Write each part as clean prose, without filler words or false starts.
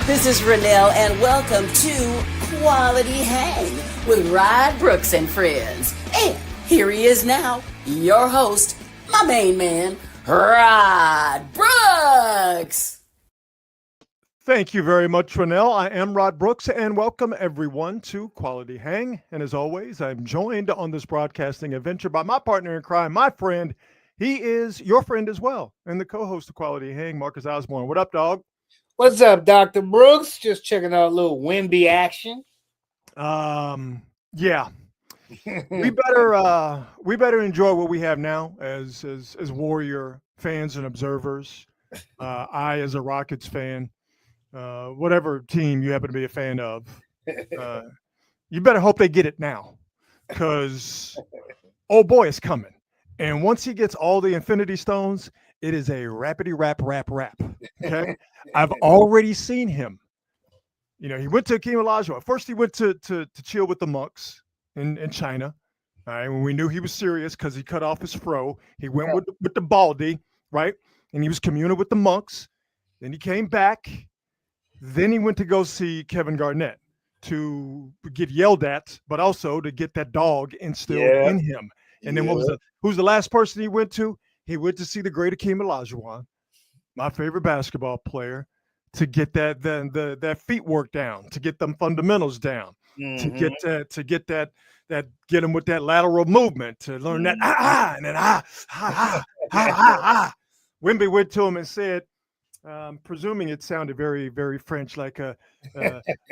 This is Renelle, and welcome to Quality Hang with Rod Brooks and friends. And here he is now, your host, my main man, Rod Brooks. Thank you very much, Renelle. I am Rod Brooks, and welcome everyone to Quality Hang. And as always, I'm joined on this broadcasting adventure by my partner in crime, my friend. He is your friend as well, and the co-host of Quality Hang, Marcus Osborne. What up, dog? What's up, Dr. Brooks? Just checking out a little Wemby action. Yeah. we better enjoy what we have now as Warrior fans and observers. I, as a Rockets fan, whatever team you happen to be a fan of, you better hope they get it now, because oh boy, it's coming. And once he gets all the Infinity Stones, it is a rapidy rap. Okay, I've already seen him. You know, he went to Hakeem Olajuwon. First, he went to chill with the monks in China. All right, when we knew he was serious because he cut off his fro, he went with the baldy, right? And he was communing with the monks. Then he came back. Then he went to go see Kevin Garnett to get yelled at, but also to get that dog instilled in him. And then who's the last person he went to? He went to see the great Hakeem Olajuwon, my favorite basketball player, to get that feet work down, to get them fundamentals down, to get him with that lateral movement, to learn that and then Wemby went to him and said, presuming it sounded very, very French, like I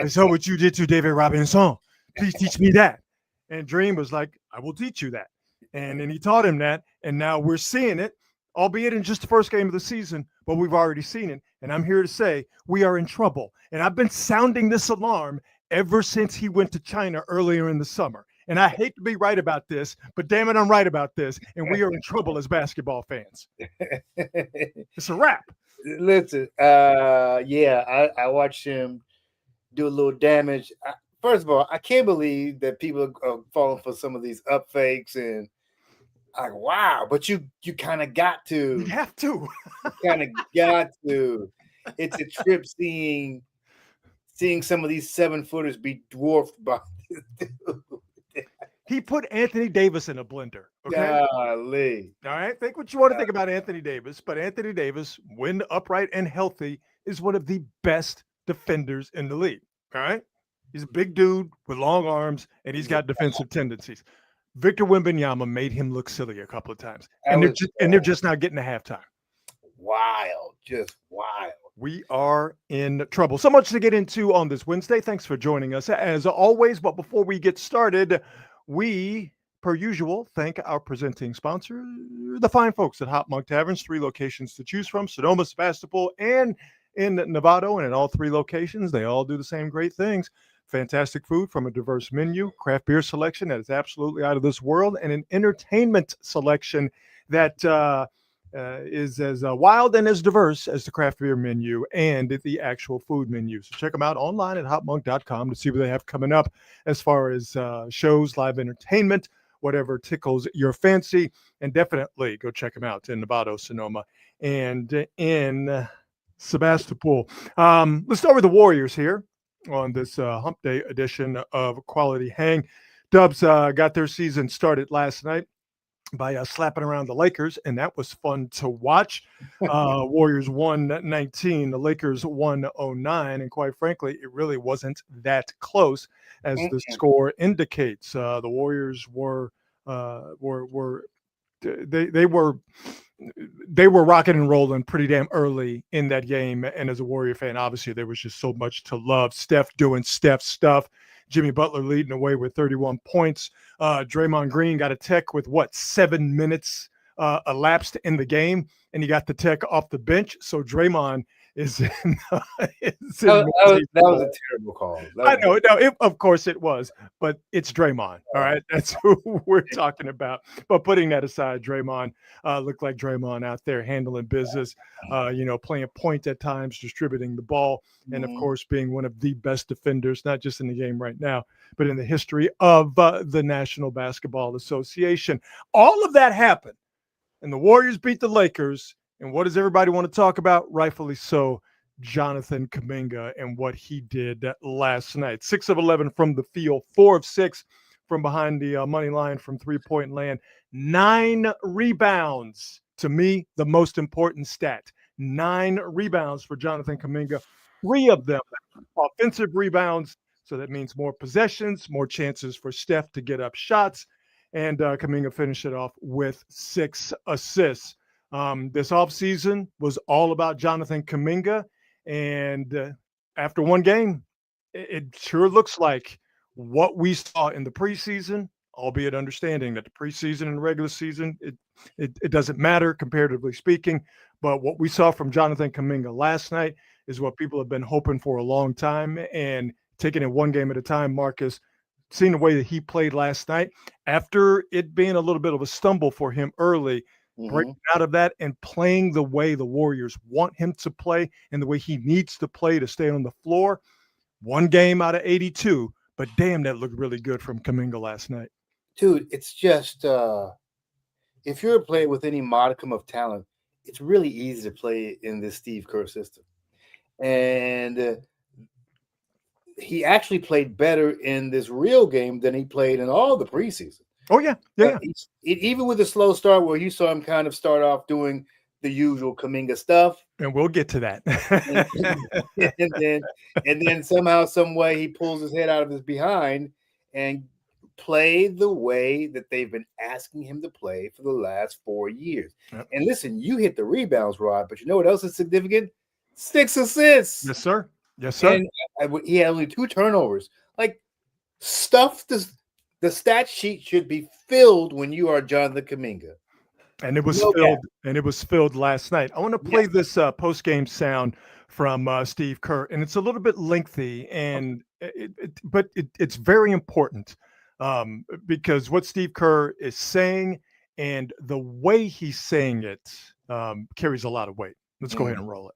saw what you did to David Robinson. Please teach me that. And Dream was like, I will teach you that. And then he taught him that, and now we're seeing it, albeit in just the first game of the season, but we've already seen it. And I'm here to say we are in trouble. And I've been sounding this alarm ever since he went to China earlier in the summer. And I hate to be right about this, but damn it, I'm right about this. And we are in trouble as basketball fans. It's a wrap. Listen, I watched him do a little damage. First of all, I can't believe that people are falling for some of these up fakes and like, wow, but you kind of got to. You have to. Kind of got to. It's a trip seeing some of these 7-footers be dwarfed by this dude. He put Anthony Davis in a blender. Okay. Golly. All right. Think what you want to think about Anthony Davis, but Anthony Davis, when upright and healthy, is one of the best defenders in the league. All right. He's a big dude with long arms, and he's got defensive tendencies. Victor Wembanyama made him look silly a couple of times, and they're just not getting to halftime. Wild, just wild. We are in trouble. So much to get into on this Wednesday. Thanks for joining us as always. But before we get started, we, per usual, thank our presenting sponsor, the fine folks at Hot Monk Taverns. 3 locations to choose from: Sonoma, Sebastopol, and in Novato. And in all 3 locations, they all do the same great things. Fantastic food from a diverse menu, craft beer selection that is absolutely out of this world, and an entertainment selection that is as wild and as diverse as the craft beer menu and the actual food menu. So check them out online at hotmonk.com to see what they have coming up as far as shows, live entertainment, whatever tickles your fancy. And definitely go check them out in Novato, Sonoma, and in Sebastopol. Let's start with the Warriors here on this hump day edition of Quality Hang. Dubs got their season started last night by slapping around the Lakers, and that was fun to watch. Warriors 119, the Lakers 109, and quite frankly, it really wasn't that close as the score indicates. The Warriors were rocking and rolling pretty damn early in that game. And as a Warrior fan, obviously there was just so much to love. Steph doing Steph stuff. Jimmy Butler leading away with 31 points. Draymond Green got a tech with 7 minutes elapsed in the game, and he got the tech off the bench. So Draymond is in. That was a terrible call. I know. No, of course it was, but it's Draymond. All right, that's who we're talking about. But putting that aside, Draymond looked like Draymond out there handling business. Playing point at times, distributing the ball, and of course being one of the best defenders, not just in the game right now, but in the history of the National Basketball Association. All of that happened, and the Warriors beat the Lakers. And what does everybody want to talk about? Rightfully so. Jonathan Kuminga and what he did last night. 6 of 11 from the field, 4 of 6 from behind the money line from three-point land, 9 rebounds. To me, the most important stat. 9 rebounds for Jonathan Kuminga, 3 of them offensive rebounds. So that means more possessions, more chances for Steph to get up shots. And Kuminga finished it off with 6 assists. This offseason was all about Jonathan Kuminga. And after one game, it sure looks like what we saw in the preseason, albeit understanding that the preseason and regular season, it doesn't matter comparatively speaking. But what we saw from Jonathan Kuminga last night is what people have been hoping for a long time. And taking it one game at a time, Marcus, seeing the way that he played last night, after it being a little bit of a stumble for him early, breaking out of that and playing the way the Warriors want him to play and the way he needs to play to stay on the floor. One game out of 82, but damn, that looked really good from Kuminga last night. Dude, it's just if you're a player with any modicum of talent, it's really easy to play in this Steve Kerr system. And he actually played better in this real game than he played in all the preseason. Oh, yeah. Even with a slow start where you saw him kind of start off doing the usual Kuminga stuff. And we'll get to that. and then somehow, some way, he pulls his head out of his behind and play the way that they've been asking him to play for the last 4 years. Yep. And listen, you hit the rebounds, Rod, but you know what else is significant? 6 assists. Yes, sir. Yes, sir. And he had only 2 turnovers. Like, stuff the stat sheet should be filled when you are Jonathan Kuminga. And it was filled. And it was filled last night. I want to play this post-game sound from Steve Kerr, and it's a little bit lengthy, and but it's very important because what Steve Kerr is saying and the way he's saying it carries a lot of weight. Let's go ahead and roll it.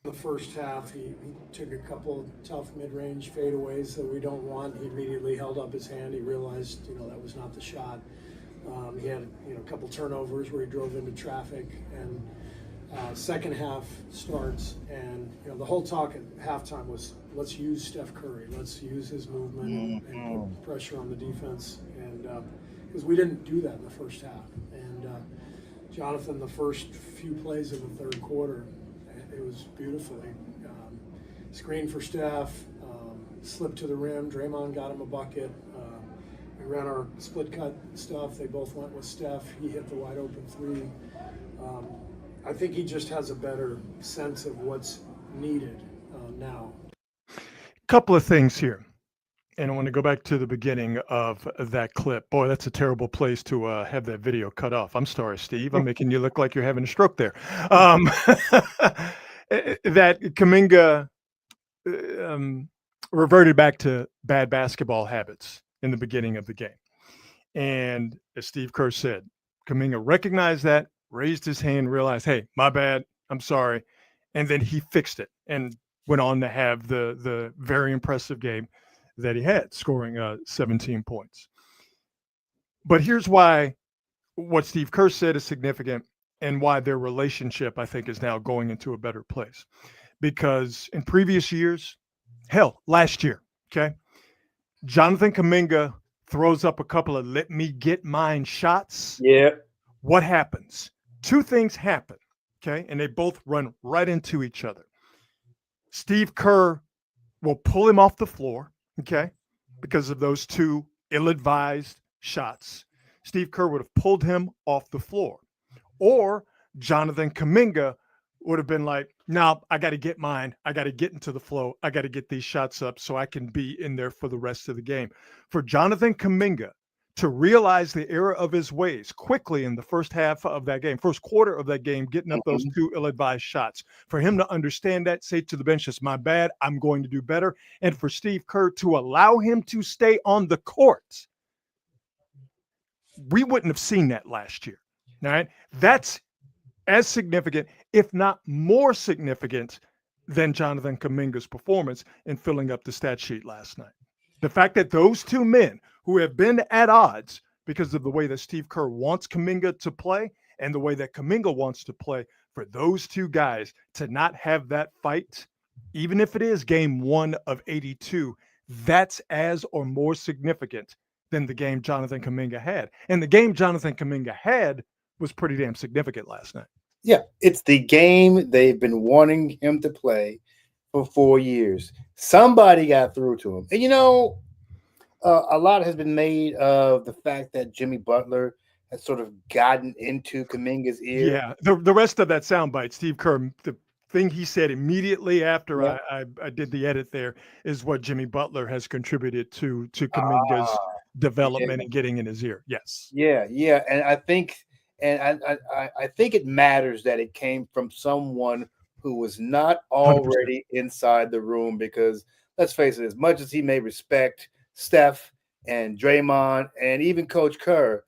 The first half, he took a couple of tough mid-range fadeaways that we don't want. He immediately held up his hand. He realized, that was not the shot. He had, a couple turnovers where he drove into traffic. And second half starts, and the whole talk at halftime was, let's use Steph Curry. Let's use his movement and put pressure on the defense. And because we didn't do that in the first half. And Jonathan, the first few plays of the third quarter, it was beautifully screen for Steph, slipped to the rim. Draymond got him a bucket. We ran our split cut stuff. They both went with Steph. He hit the wide open 3. I think he just has a better sense of what's needed now. Couple of things here. And I want to go back to the beginning of that clip. Boy, that's a terrible place to have that video cut off. I'm sorry, Steve. I'm making you look like you're having a stroke there. That Kuminga reverted back to bad basketball habits in the beginning of the game. And as Steve Kerr said, Kuminga recognized that, raised his hand, realized, hey, my bad, I'm sorry. And then he fixed it and went on to have the very impressive game that he had, scoring 17 points. But here's why what Steve Kerr said is significant and why their relationship, I think, is now going into a better place. Because in previous years, hell, last year, okay, Jonathan Kuminga throws up a couple of let me get mine shots. Yeah. What happens? 2 things happen, okay, and they both run right into each other. Steve Kerr will pull him off the floor, okay, because of those 2 ill-advised shots. Steve Kerr would have pulled him off the floor. Or Jonathan Kuminga would have been like, no, I got to get mine. I got to get into the flow. I got to get these shots up so I can be in there for the rest of the game. For Jonathan Kuminga to realize the error of his ways quickly in the first half of that game, first quarter of that game, getting up those 2 ill-advised shots, for him to understand that, say to the bench, it's my bad, I'm going to do better. And for Steve Kerr to allow him to stay on the court, we wouldn't have seen that last year. All right. That's as significant, if not more significant, than Jonathan Kuminga's performance in filling up the stat sheet last night. The fact that those 2 men who have been at odds because of the way that Steve Kerr wants Kuminga to play and the way that Kuminga wants to play, for those 2 guys to not have that fight even if it is game 1 of 82, that's as or more significant than the game Jonathan Kuminga had. And the game Jonathan Kuminga had was pretty damn significant last night. Yeah, it's the game they've been wanting him to play for 4 years. Somebody got through to him. And, a lot has been made of the fact that Jimmy Butler has sort of gotten into Kuminga's ear. Yeah, the rest of that soundbite, Steve Kerr, the thing he said immediately after I did the edit there is what Jimmy Butler has contributed to Kuminga's development and getting in his ear. Yes. Yeah, and I think it matters that it came from someone who was not already 100%. Inside the room, because let's face it, as much as he may respect Steph and Draymond and even Coach Kerr,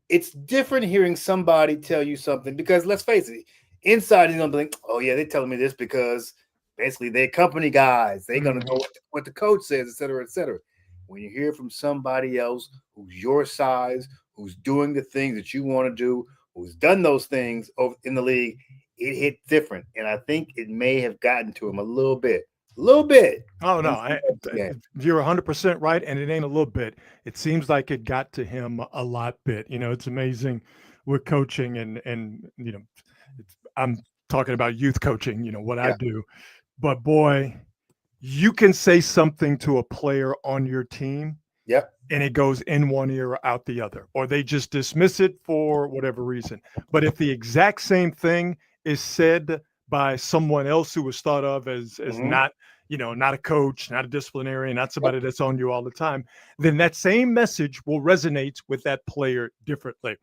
it's different hearing somebody tell you something, because let's face it, inside he's gonna think, oh yeah, they're telling me this because basically they're company guys. They're gonna go with what the coach says, et cetera, et cetera. When you hear from somebody else who's your size, who's doing the things that you want to do, who's done those things in the league, it hit different. And I think it may have gotten to him a little bit. Oh, no, you're 100% right. And it ain't a little bit. It seems like it got to him a lot bit. It's amazing with coaching and I'm talking about youth coaching, what I do. But boy, you can say something to a player on your team. Yep. And it goes in one ear or out the other, or they just dismiss it for whatever reason. But if the exact same thing is said by someone else who was thought of as not, not a coach, not a disciplinarian, not somebody that's on you all the time, then that same message will resonate with that player differently.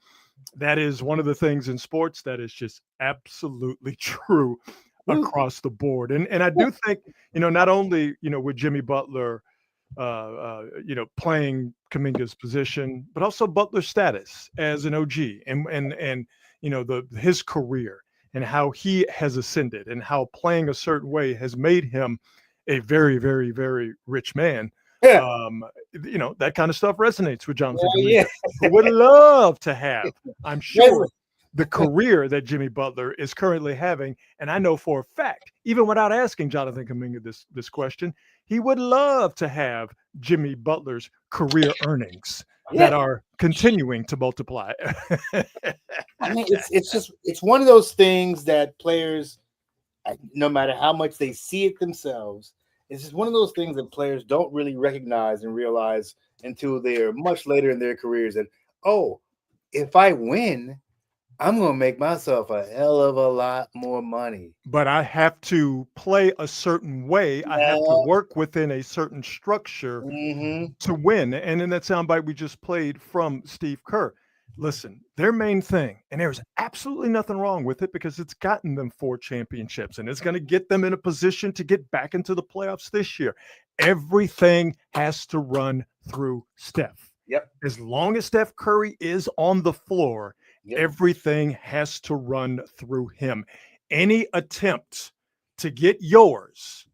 That is one of the things in sports that is just absolutely true across the board. And I do think, not only, with Jimmy Butler, playing Kuminga's position, but also Butler's status as an OG and his career and how he has ascended and how playing a certain way has made him a very, very, very rich man. Yeah. That kind of stuff resonates with Jonathan Kuminga. Who would love to have, I'm sure, the career that Jimmy Butler is currently having. And I know for a fact, even without asking Jonathan Kuminga this question, he would love to have Jimmy Butler's career earnings that are continuing to multiply. I mean, it's one of those things that players, no matter how much they see it themselves, it's just one of those things that players don't really recognize and realize until they're much later in their careers that, oh, if I win, I'm going to make myself a hell of a lot more money. But I have to play a certain way. I have to work within a certain structure to win. And in that soundbite we just played from Steve Kerr, listen, their main thing, and there's absolutely nothing wrong with it because it's gotten them 4 championships and it's going to get them in a position to get back into the playoffs this year. Everything has to run through Steph. Yep. As long as Steph Curry is on the floor, everything has to run through him. Any attempt to get yours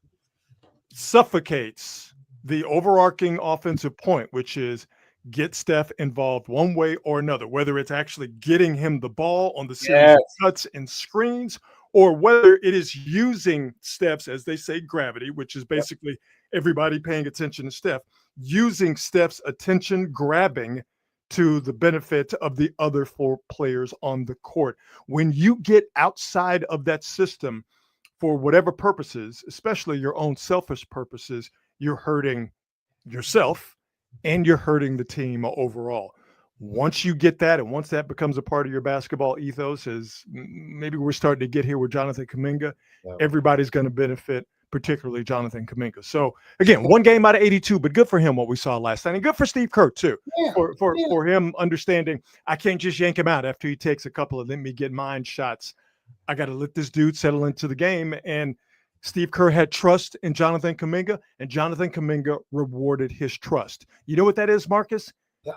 suffocates the overarching offensive point, which is get Steph involved one way or another, whether it's actually getting him the ball on the series of cuts and screens, or whether it is using Steph's, as they say, gravity, which is basically everybody paying attention to Steph, using Steph's attention grabbing to the benefit of the other 4 players on the court. When you get outside of that system for whatever purposes, especially your own selfish purposes, you're hurting yourself and you're hurting the team overall. Once you get that, and once that becomes a part of your basketball ethos, as maybe we're starting to get here with Jonathan Kuminga, everybody's going to benefit, particularly Jonathan Kuminga. So again, 1 game out of 82, but good for him what we saw last night, and good for Steve Kerr too, for him understanding I can't just yank him out after he takes a couple of let me get mine shots. I got to let this dude settle into the game. And Steve Kerr had trust in Jonathan Kuminga, and Jonathan Kuminga rewarded his trust. You know what that is, Marcus? Yeah.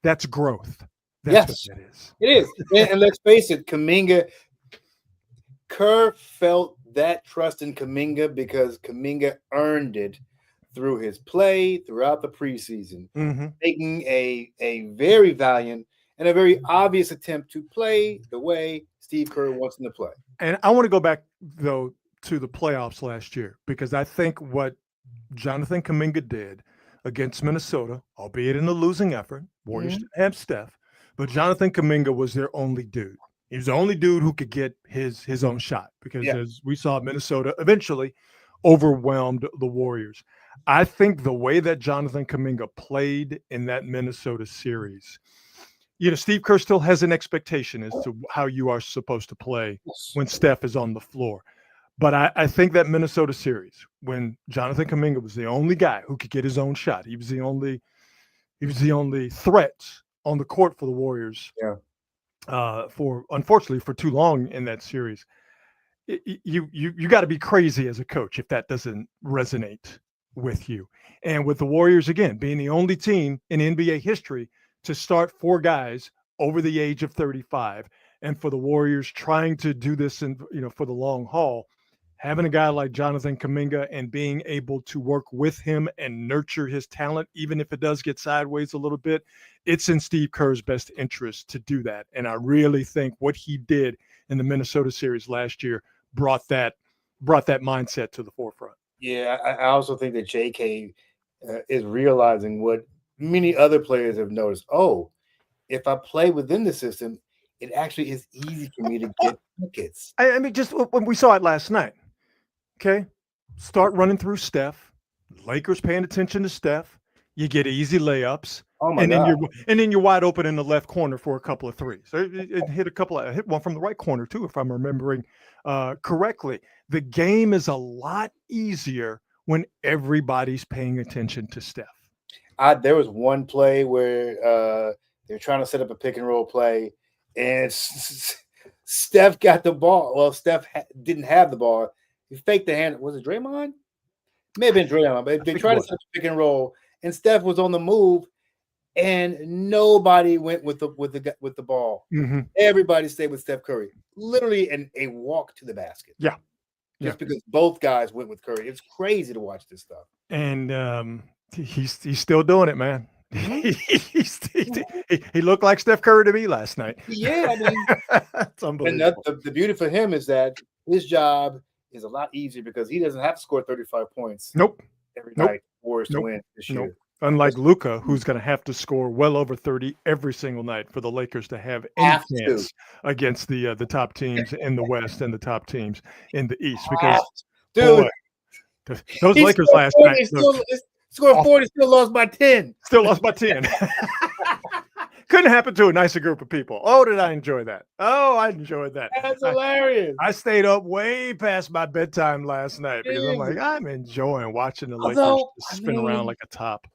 That's growth. That's what that is. It is. And let's face it, Kerr felt that trust in Kuminga because Kuminga earned it through his play throughout the preseason, making a very valiant and a very obvious attempt to play the way Steve Kerr wants him to play. And I want to go back, though, to the playoffs last year, because I think what Jonathan Kuminga did against Minnesota, albeit in a losing effort, Warriors didn't have Steph, but Jonathan Kuminga was their only dude. He was the only dude who could get his own shot, because as we saw, Minnesota eventually overwhelmed the Warriors. I think the way that Jonathan Kuminga played in that Minnesota series, Steve Kerr still has an expectation as to how you are supposed to play when Steph is on the floor. But I think that Minnesota series, when Jonathan Kuminga was the only guy who could get his own shot, he was the only threat on the court for the Warriors. Unfortunately for too long in that series. You got to be crazy as a coach if that doesn't resonate with you. And with the Warriors, again, being the only team in NBA history to start 4 guys over the age of 35, and for the Warriors trying to do this for the long haul, having a guy like Jonathan Kuminga and being able to work with him and nurture his talent, even if it does get sideways a little bit, it's in Steve Kerr's best interest to do that. And I really think what he did in the Minnesota series last year brought that mindset to the forefront. Yeah, I also think that JK is realizing what many other players have noticed. Oh, if I play within the system, it actually is easy for me to get buckets. I mean, just when we saw it last night, okay, start running through Steph. Lakers paying attention to Steph. You get easy layups. Oh my God. God. Then you're wide open in the left corner for a couple of threes. So it hit one from the right corner too, if I'm remembering correctly. The game is a lot easier when everybody's paying attention to Steph. There was one play where they're trying to set up a pick and roll play, and Steph got the ball. Well, Steph didn't have the ball. He faked the hand. Was it Draymond? May have been Draymond, but they tried to set up a pick and roll, and Steph was on the move, and nobody went with the ball. Mm-hmm. Everybody stayed with Steph Curry. Literally a walk to the basket. Yeah. Just because both guys went with Curry. It's crazy to watch this stuff. And he's still doing it, man. He looked like Steph Curry to me last night. Yeah, I mean, it's unbelievable. And the beauty for him is that his job is a lot easier because he doesn't have to score 35 points. Every night for us to win this year. Unlike Luka, who's going to have to score well over 30 every single night for the Lakers to have any chance against the top teams in the West and the top teams in the East. Because those Lakers last night scored 40, still lost by 10. Couldn't happen to a nicer group of people. Oh, did I enjoy that? Oh, I enjoyed that. That's hilarious. I stayed up way past my bedtime last night because I'm like, I'm enjoying watching the Lakers spin around like a top.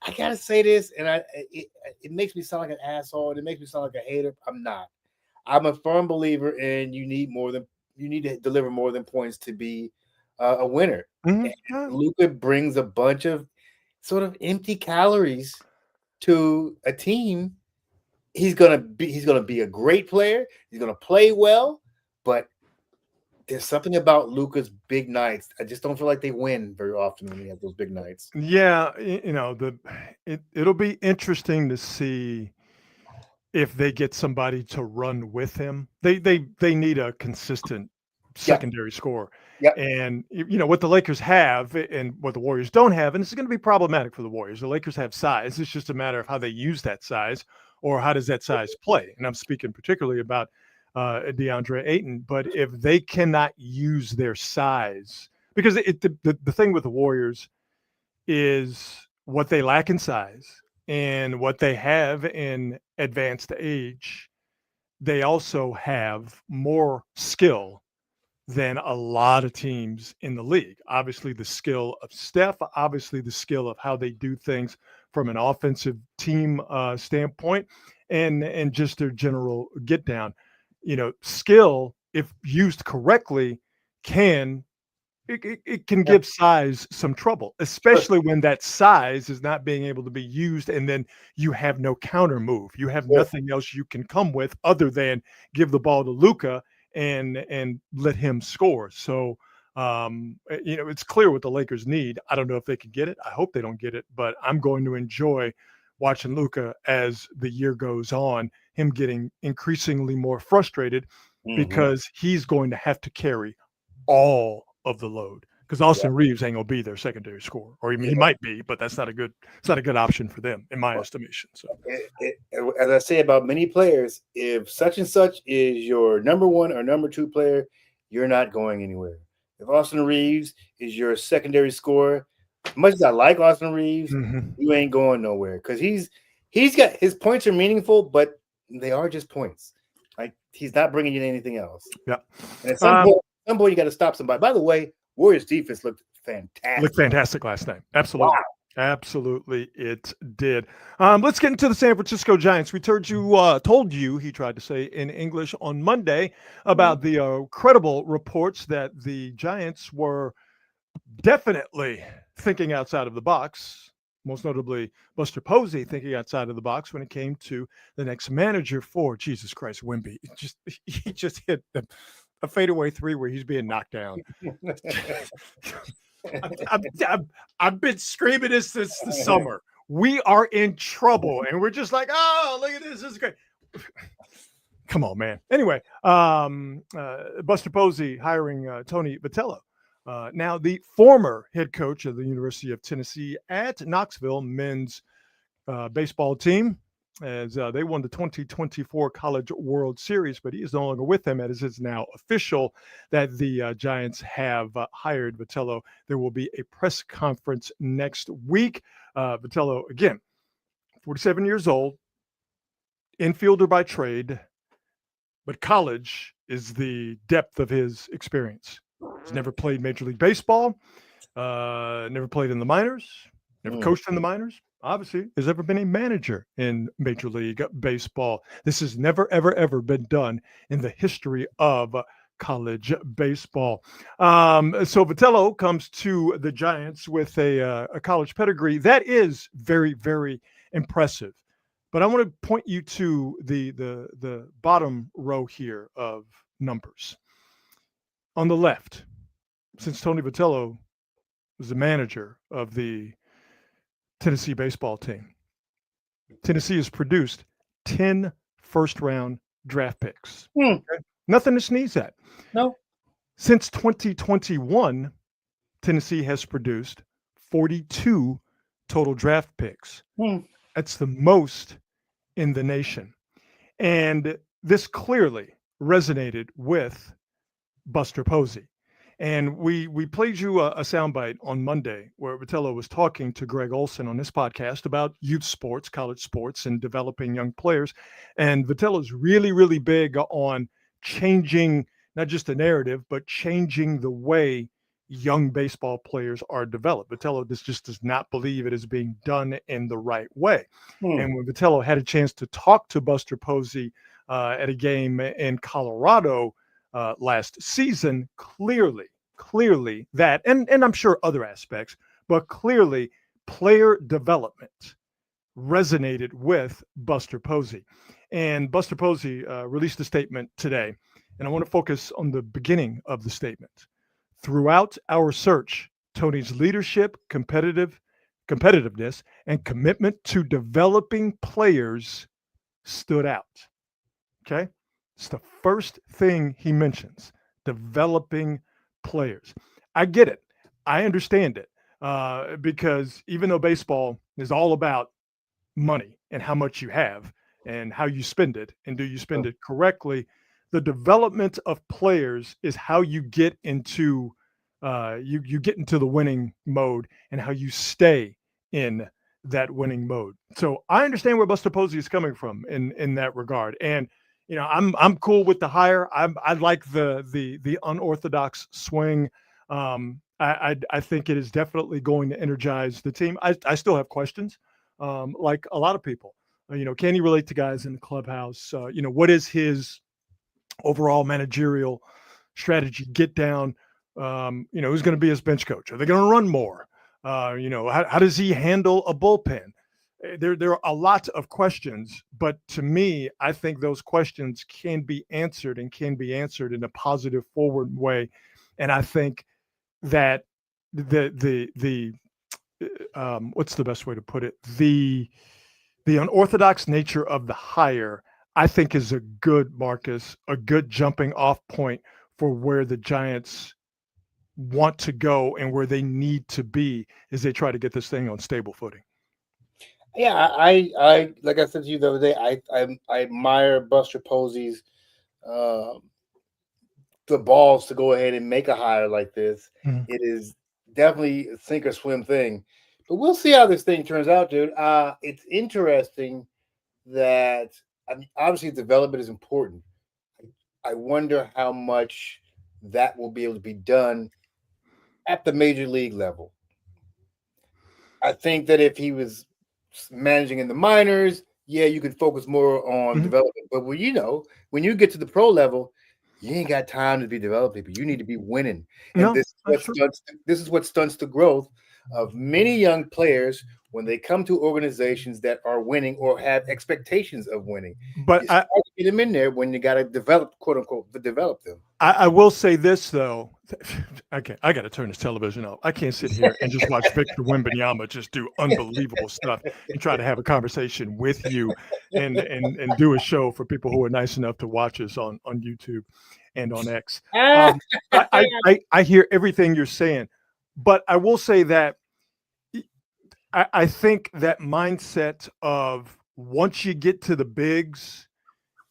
I gotta say this, and it makes me sound like an asshole, and it makes me sound like a hater. I'm not. I'm a firm believer in you need to deliver more than points to be a winner. Mm-hmm. Luka brings a bunch of sort of empty calories to a team. He's gonna be a great player. He's gonna play well, but there's something about Luka's big nights. I just don't feel like they win very often when he has those big nights. Yeah, it'll be interesting to see if they get somebody to run with him. They need a consistent secondary scorer. Yep. And what the Lakers have and what the Warriors don't have, and this is going to be problematic for the Warriors. The Lakers have size. It's just a matter of how they use that size, or how does that size play. And I'm speaking particularly about DeAndre Ayton. But if they cannot use their size, because the thing with the Warriors is what they lack in size and what they have in advanced age, they also have more skill than a lot of teams in the league. Obviously, the skill of Steph, obviously the skill of how they do things from an offensive team standpoint, and just their general get down. Skill, if used correctly, can give size some trouble, especially when that size is not being able to be used, and then you have no counter move. You have nothing else you can come with other than give the ball to Luka and let him score. So, it's clear what the Lakers need. I don't know if they can get it. I hope they don't get it, but I'm going to enjoy watching Luka as the year goes on, him getting increasingly more frustrated because he's going to have to carry all of the load because Austin Reeves ain't gonna be their secondary scorer, or he might be, but it's not a good option for them in my estimation. So, as I say about many players, if such and such is your number one or number two player, you're not going anywhere. If Austin Reeves is your secondary scorer, as much as I like Austin Reeves, you ain't going nowhere because he's got his points are meaningful, but they are just points. Like he's not bringing in anything else. Yeah. And at some point, you got to stop somebody. By the way, Warriors defense looked fantastic. Looked fantastic last night. Absolutely. Wow. Absolutely, it did. Let's get into the San Francisco Giants. We told you, he tried to say in English on Monday about the credible reports that the Giants were definitely thinking outside of the box, most notably Buster Posey thinking outside of the box when it came to the next manager for, Jesus Christ, Wemby. He just hit a fadeaway three where he's being knocked down. I've been screaming this since the summer. We are in trouble, and we're just like, oh, look at this. This is great. Come on, man. Anyway, Buster Posey hiring Tony Vitello. Now, the former head coach of the University of Tennessee at Knoxville men's baseball team, as they won the 2024 College World Series, but he is no longer with them, as it's now official that the Giants have hired Vitello. There will be a press conference next week. Vitello, again, 47 years old, infielder by trade, but college is the depth of his experience. He's never played Major League Baseball, never played in the minors, never coached in the minors. Obviously, has ever been a manager in Major League Baseball. This has never, ever, ever been done in the history of college baseball. So Vitello comes to the Giants with a college pedigree that is very, very impressive. But I want to point you to the bottom row here of numbers. On the left, since Tony Vitello was the manager of the Tennessee baseball team, Tennessee has produced 10 first-round draft picks. Okay? Nothing to sneeze at. No. Since 2021, Tennessee has produced 42 total draft picks. That's the most in the nation. And this clearly resonated with Buster Posey. And we played you a soundbite on Monday where Vitello was talking to Greg Olson on this podcast about youth sports, college sports, and developing young players. And Vitello's really, really big on changing not just the narrative, but changing the way young baseball players are developed. Vitello just does not believe it is being done in the right way. And when Vitello had a chance to talk to Buster Posey at a game in Colorado last season, clearly that, and I'm sure other aspects, but clearly player development resonated with Buster Posey. And Buster Posey released a statement today, and I want to focus on the beginning of the statement. Throughout our search, Tony's leadership, competitiveness, and commitment to developing players stood out. Okay? It's the first thing he mentions, developing players. I get it. I understand it because even though baseball is all about money and how much you have and how you spend it and do you spend it correctly, the development of players is how you get into you get into the winning mode and how you stay in that winning mode. So I understand where Buster Posey is coming from in that regard. And you know, I'm cool with the hire. I like the unorthodox swing. I think it is definitely going to energize the team. I still have questions, like a lot of people. You know, can he relate to guys in the clubhouse? You know, what is his overall managerial strategy? Get down. You know, who's going to be his bench coach? Are they going to run more? You know, how does he handle a bullpen? There are a lot of questions, but to me, I think those questions can be answered and can be answered in a positive, forward way. And I think that the what's the best way to put it? The unorthodox nature of the hire, I think, is a good jumping off point for where the Giants want to go and where they need to be as they try to get this thing on stable footing. Yeah, I like I said to you the other day, I admire Buster Posey's um, the balls to go ahead and make a hire like this. Mhm. It is definitely a sink or swim thing, but we'll see how this thing turns out, dude. It's interesting that I mean, obviously development is important. I wonder how much that will be able to be done at the major league level. I think that if he was managing in the minors, yeah, you could focus more on Mhm. development. But when you get to the pro level, you ain't got time to be developing people. You need to be winning, and No, that's true. this is what stunts the growth of many young players when they come to organizations that are winning or have expectations of winning. But It's hard to get them in there when you got to develop, quote unquote, to develop them. I will say this though. Okay, I got to turn this television off. I can't sit here and just watch Victor Wembanyama just do unbelievable stuff and try to have a conversation with you and do a show for people who are nice enough to watch us on YouTube and on X. Um, I hear everything you're saying, but I will say that I think that mindset of once you get to the bigs,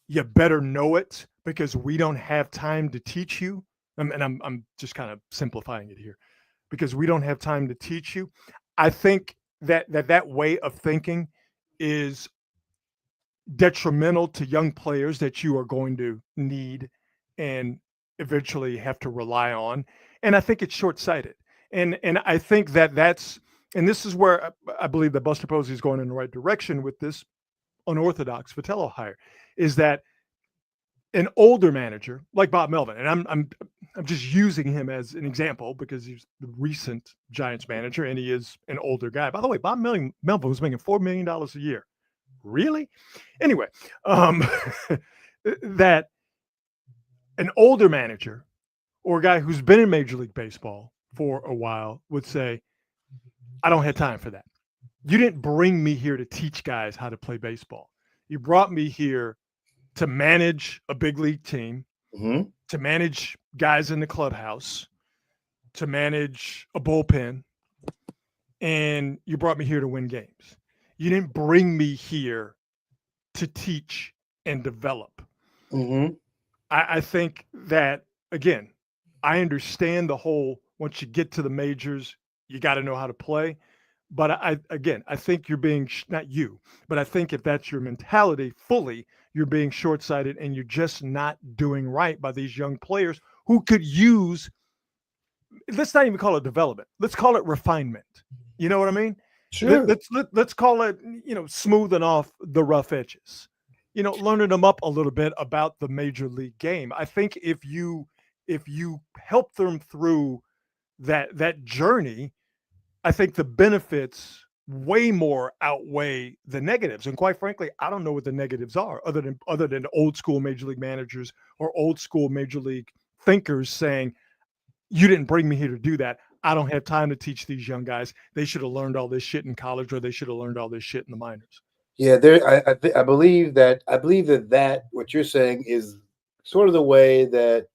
you better know it because we don't have time to teach you. And I'm just kind of simplifying it here because we don't have time to teach you. I think that way of thinking is detrimental to young players that you are going to need and eventually have to rely on. And I think it's short-sighted. And I think that's and this is where I believe that Buster Posey is going in the right direction with this unorthodox Vitello hire, is that an older manager like Bob Melvin, and I'm just using him as an example because he's the recent Giants manager and he is an older guy. By the way, Melvin was making $4 million a year. Really? Anyway, that an older manager or a guy who's been in Major League Baseball for a while would say, I don't have time for that. You didn't bring me here to teach guys how to play baseball. You brought me here to manage a big league team, Mhm. to manage guys in the clubhouse, to manage a bullpen, and you brought me here to win games. You didn't bring me here to teach and develop. Mhm. I think that, again, I understand the whole once you get to the majors, you got to know how to play. But I think you're being not you, but I think if that's your mentality fully, you're being short-sighted and you're just not doing right by these young players who could use. Let's not even call it development. Let's call it refinement. You know what I mean? Sure. Let's call it smoothing off the rough edges. Learning them up a little bit about the major league game. I think if you help them through that journey, I think the benefits way more outweigh the negatives. And quite frankly, I don't know what the negatives are other than old school major league managers or old school major league thinkers saying, you didn't bring me here to do that. I don't have time to teach these young guys. They should have learned all this shit in college or they should have learned all this shit in the minors. Yeah, I believe that what you're saying is sort of the way that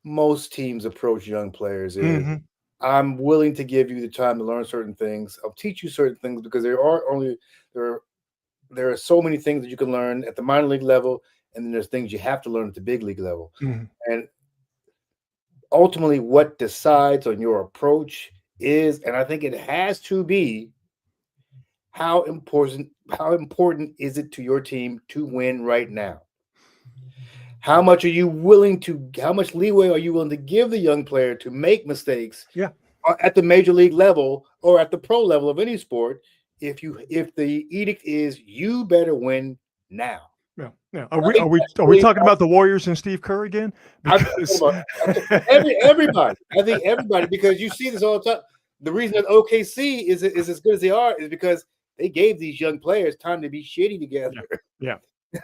most teams approach young players is Mhm. I'm willing to give you the time to learn certain things. I'll teach you certain things because there are there are so many things that you can learn at the minor league level, and then there's things you have to learn at the big league level. Mhm. And ultimately, what decides on your approach is, and I think it has to be, how important is it to your team to win right now? How much leeway are you willing to give the young player to make mistakes Yeah. at the major league level or at the pro level of any sport if the edict is you better win now? Yeah. Yeah. And Are I we think are we that's are we really talking about the Warriors and Steve Kerr again? Because I'm talking about everybody. I think everybody, because you see this all the time. The reason that OKC is as good as they are is because they gave these young players time to be shitty together. yeah.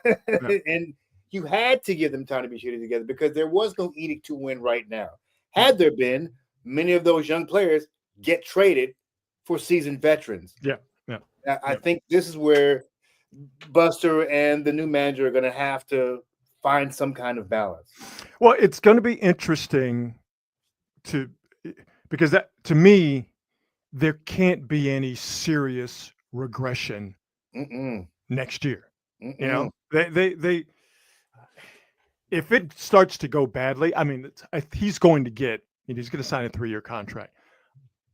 Yeah. And you had to give them time to be shitty together because there was no edict to win right now. Had there been, many of those young players get traded for seasoned veterans. Yeah. Yeah. I Yeah. think this is where Buster and the new manager are going to have to find some kind of balance. Well, it's going to be interesting to because that, to me, there can't be any serious regression next year. You know, they if it starts to go badly, I mean, he's going to sign a 3-year contract.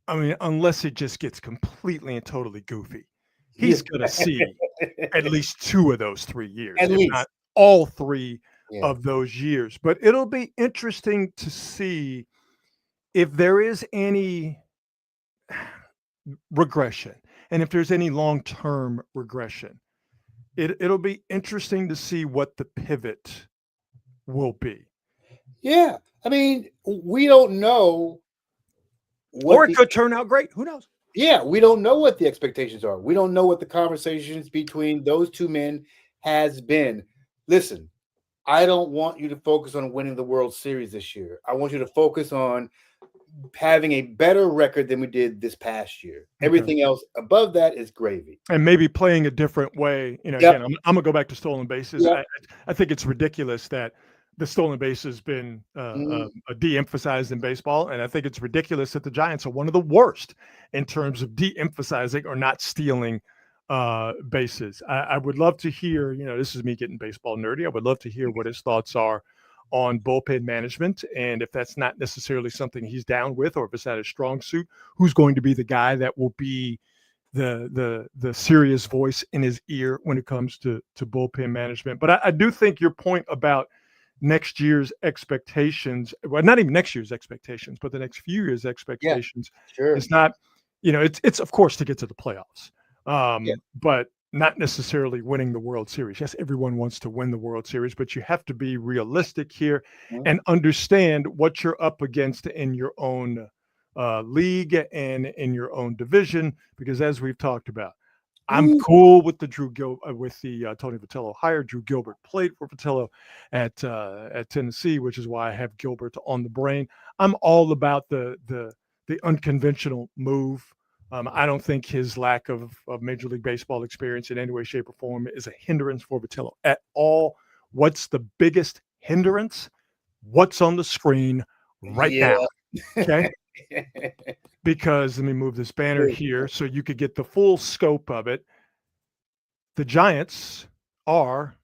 I mean, unless it just gets completely and totally goofy, he's going to see at least 2 of those 3 years, At if least. not all 3 Yeah. of those years. But it'll be interesting to see if there is any regression and if there's any long-term regression. It'll be interesting to see what the pivot will be. Yeah. I mean, we don't know Or it could turn out great. Who knows? Yeah, we don't know what the expectations are. We don't know what the conversations between those 2 men has been. Listen, I don't want you to focus on winning the World Series this year. I want you to focus on having a better record than we did this past year. Everything else above that is gravy. And maybe playing a different way. You know, Yep. again, I'm gonna go back to stolen bases. Yep. I think it's ridiculous that the stolen base has been de-emphasized in baseball, and I think it's ridiculous that the Giants are one of the worst in terms of de-emphasizing or not stealing bases. I would love to hear, you know, this is me getting baseball nerdy. I would love to hear what his thoughts are on bullpen management, and if that's not necessarily something he's down with, or if it's not a strong suit, who's going to be the guy that will be the serious voice in his ear when it comes to bullpen management. But I do think your point about next year's expectations, well, not even next year's expectations, but the next few years' expectations, is not, you know, it's of course to get to the playoffs, but not necessarily winning the World Series. Yes, everyone wants to win the World Series, but you have to be realistic here and understand what you're up against in your own league and in your own division, because as we've talked about, I'm cool with the Tony Vitello hire. Drew Gilbert played for Vitello at Tennessee, which is why I have Gilbert on the brain. I'm all about the unconventional move. I don't think his lack of Major League Baseball experience in any way, shape, or form is a hindrance for Vitello at all. What's the biggest hindrance? What's on the screen right now? Okay. Because let me move this banner here so you could get the full scope of it. The Giants are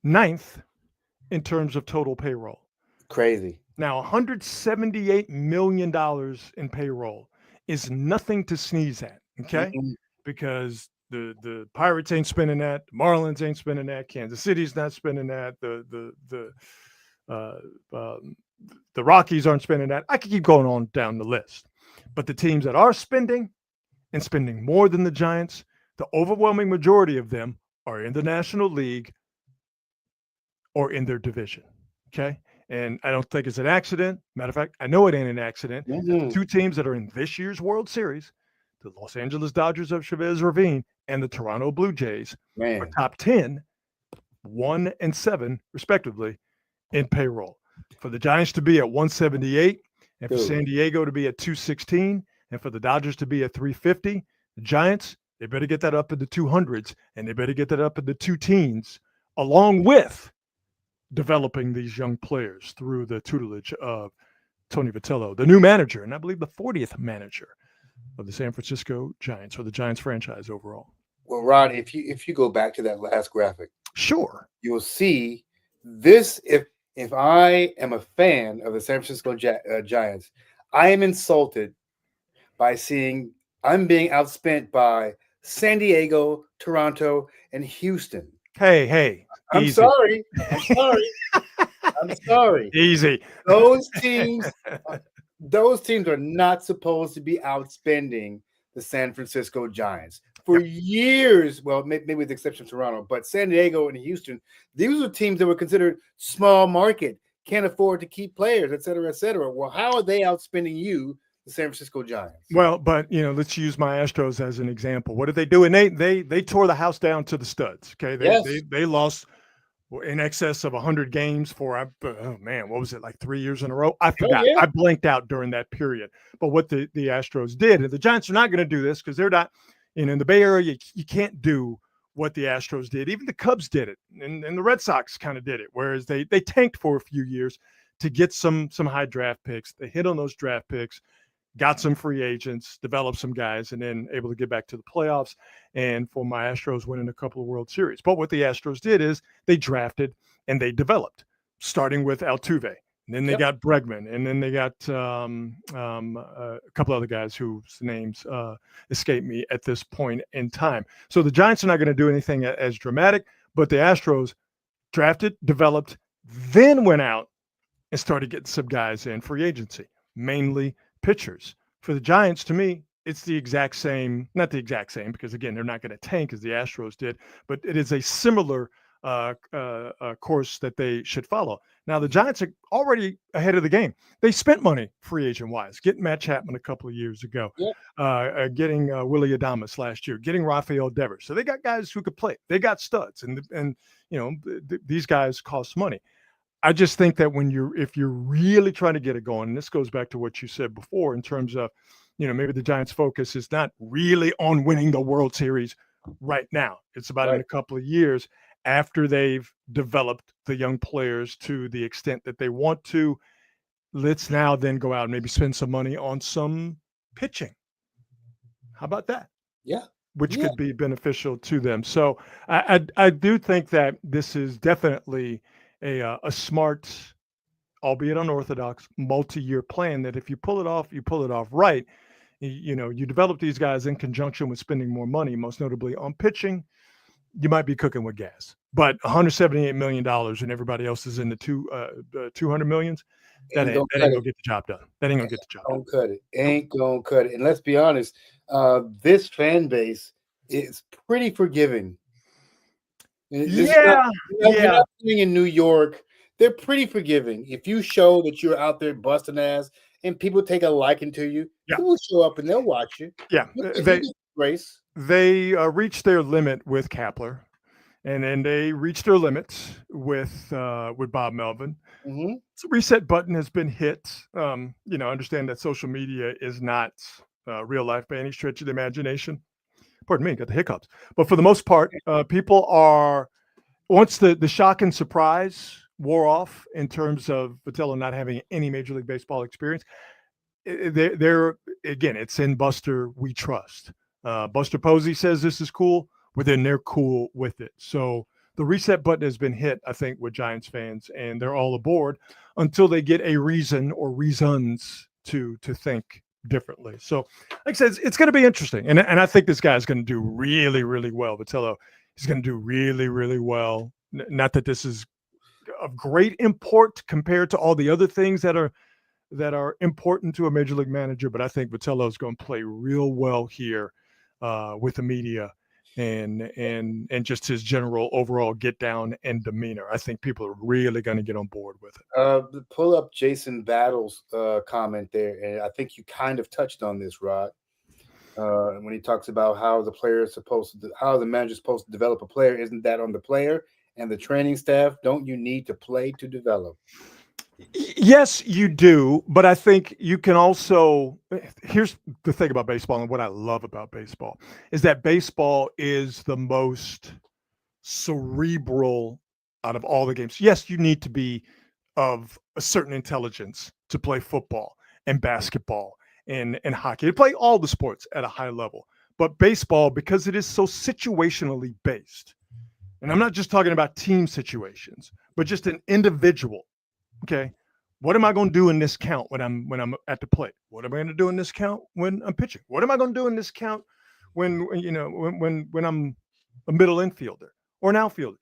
9th in terms of total payroll. Crazy. Now, $178 million in payroll is nothing to sneeze at, okay? Because the Pirates ain't spending that, the Marlins ain't spending that, Kansas City's not spending that, the Rockies aren't spending that. I could keep going on down the list. But the teams that are spending and spending more than the Giants, the overwhelming majority of them are in the National League or in their division, okay? And I don't think it's an accident. Matter of fact, I know it ain't an accident. The 2 teams that are in this year's World Series, the Los Angeles Dodgers of Chavez Ravine and the Toronto Blue Jays, are top 10, 1 and 7, respectively, in payroll. For the Giants to be at 178, and for San Diego to be at 216, and for the Dodgers to be at 350, the Giants, they better get that up in the 200s, and they better get that up in the 2 teens, along with developing these young players through the tutelage of Tony Vitello, the new manager, and I believe the 40th manager of the San Francisco Giants, or the Giants franchise overall. Well, Rod, if you go back to that last graphic, sure, you will see this. If I am a fan of the San Francisco Giants, I am insulted by seeing I'm being outspent by San Diego, Toronto, and Houston. Hey. I'm easy. sorry. I'm sorry. Easy. Those teams are not supposed to be outspending the San Francisco Giants. For years, well, maybe with the exception of Toronto, but San Diego and Houston, these were teams that were considered small market, can't afford to keep players, et cetera, et cetera. Well, how are they outspending you, the San Francisco Giants? Well, but, you know, let's use my Astros as an example. What did they do? And they tore the house down to the studs, okay? They lost in excess of 100 games for, oh man, what was it, like 3 years in a row? I forgot. I blanked out during that period. But what the Astros did, and the Giants are not going to do this because they're not, you know, in the Bay Area, you can't do what the Astros did. Even the Cubs did it, and the Red Sox kind of did it, whereas they tanked for a few years to get some high draft picks. They hit on those draft picks, got some free agents, developed some guys, and then able to get back to the playoffs. And for my Astros winning a couple of World Series. But what the Astros did is they drafted and they developed, starting with Altuve. And then they got Bregman, and then they got a couple other guys whose names escape me at this point in time. So the Giants are not going to do anything as dramatic, but the Astros drafted, developed, then went out and started getting some guys in free agency, mainly pitchers. For the Giants, to me, it's the exact same, not the exact same, because again, they're not going to tank as the Astros did, but it is a similar course that they should follow. Now, the Giants are already ahead of the game. They spent money free agent wise, getting Matt Chapman a couple of years ago, getting Willie Adames last year, getting Rafael Devers. So they got guys who could play. They got studs, and these guys cost money. I just think that if you're really trying to get it going, and this goes back to what you said before in terms of, maybe the Giants' focus is not really on winning the World Series right now. It's about in a couple of years after they've developed the young players to the extent that they want to. Let's now then go out and maybe spend some money on some pitching. How about that? Yeah. Which could be beneficial to them. So I do think that this is definitely a smart, albeit unorthodox, multi-year plan that if you pull it off, you pull it off right. You develop these guys in conjunction with spending more money, most notably on pitching. You might be cooking with gas, but $178 million and everybody else is in the 200 millions. That ain't gonna get the job done. That ain't gonna get the job done. Cut it. Ain't gonna cut it. And let's be honest, this fan base is pretty forgiving. You're not living in New York. They're pretty forgiving. If you show that you're out there busting ass and people take a liking to you, people will show up and they'll watch you. Yeah, they reached their limit with Kapler, and then they reached their limits with Bob Melvin. Mm-hmm. So reset button has been hit. Understand that social media is not real life by any stretch of the imagination. Pardon me, got the hiccups. But for the most part, people are, once the shock and surprise wore off in terms of Vitello not having any Major League Baseball experience, they're again, it's in Buster we trust. Buster Posey says this is cool, but then they're cool with it. So the reset button has been hit, I think, with Giants fans, and they're all aboard until they get a reason or reasons to think differently. So like I said, it's going to be interesting. And I think this guy's going to do really, really well. Vitello is going to do really, really well. Not that this is of great import compared to all the other things that are important to a major league manager, but I think Vitello is going to play real well here with the media and just his general overall get down and demeanor. I think people are really going to get on board with it. Pull up Jason Battle's comment there, and I think you kind of touched on this, Rod, when he talks about how the manager's supposed to develop a player. Isn't that on the player and the training staff? Don't you need to play to develop? Yes, you do. But I think you can also, here's the thing about baseball, and what I love about baseball is that baseball is the most cerebral out of all the games. Yes, you need to be of a certain intelligence to play football and basketball and hockey, to play all the sports at a high level. But baseball, because it is so situationally based, and I'm not just talking about team situations, but just an individual. Okay, what am I going to do in this count when I'm at the plate? What am I going to do in this count when I'm pitching? What am I going to do in this count when I'm a middle infielder or an outfielder,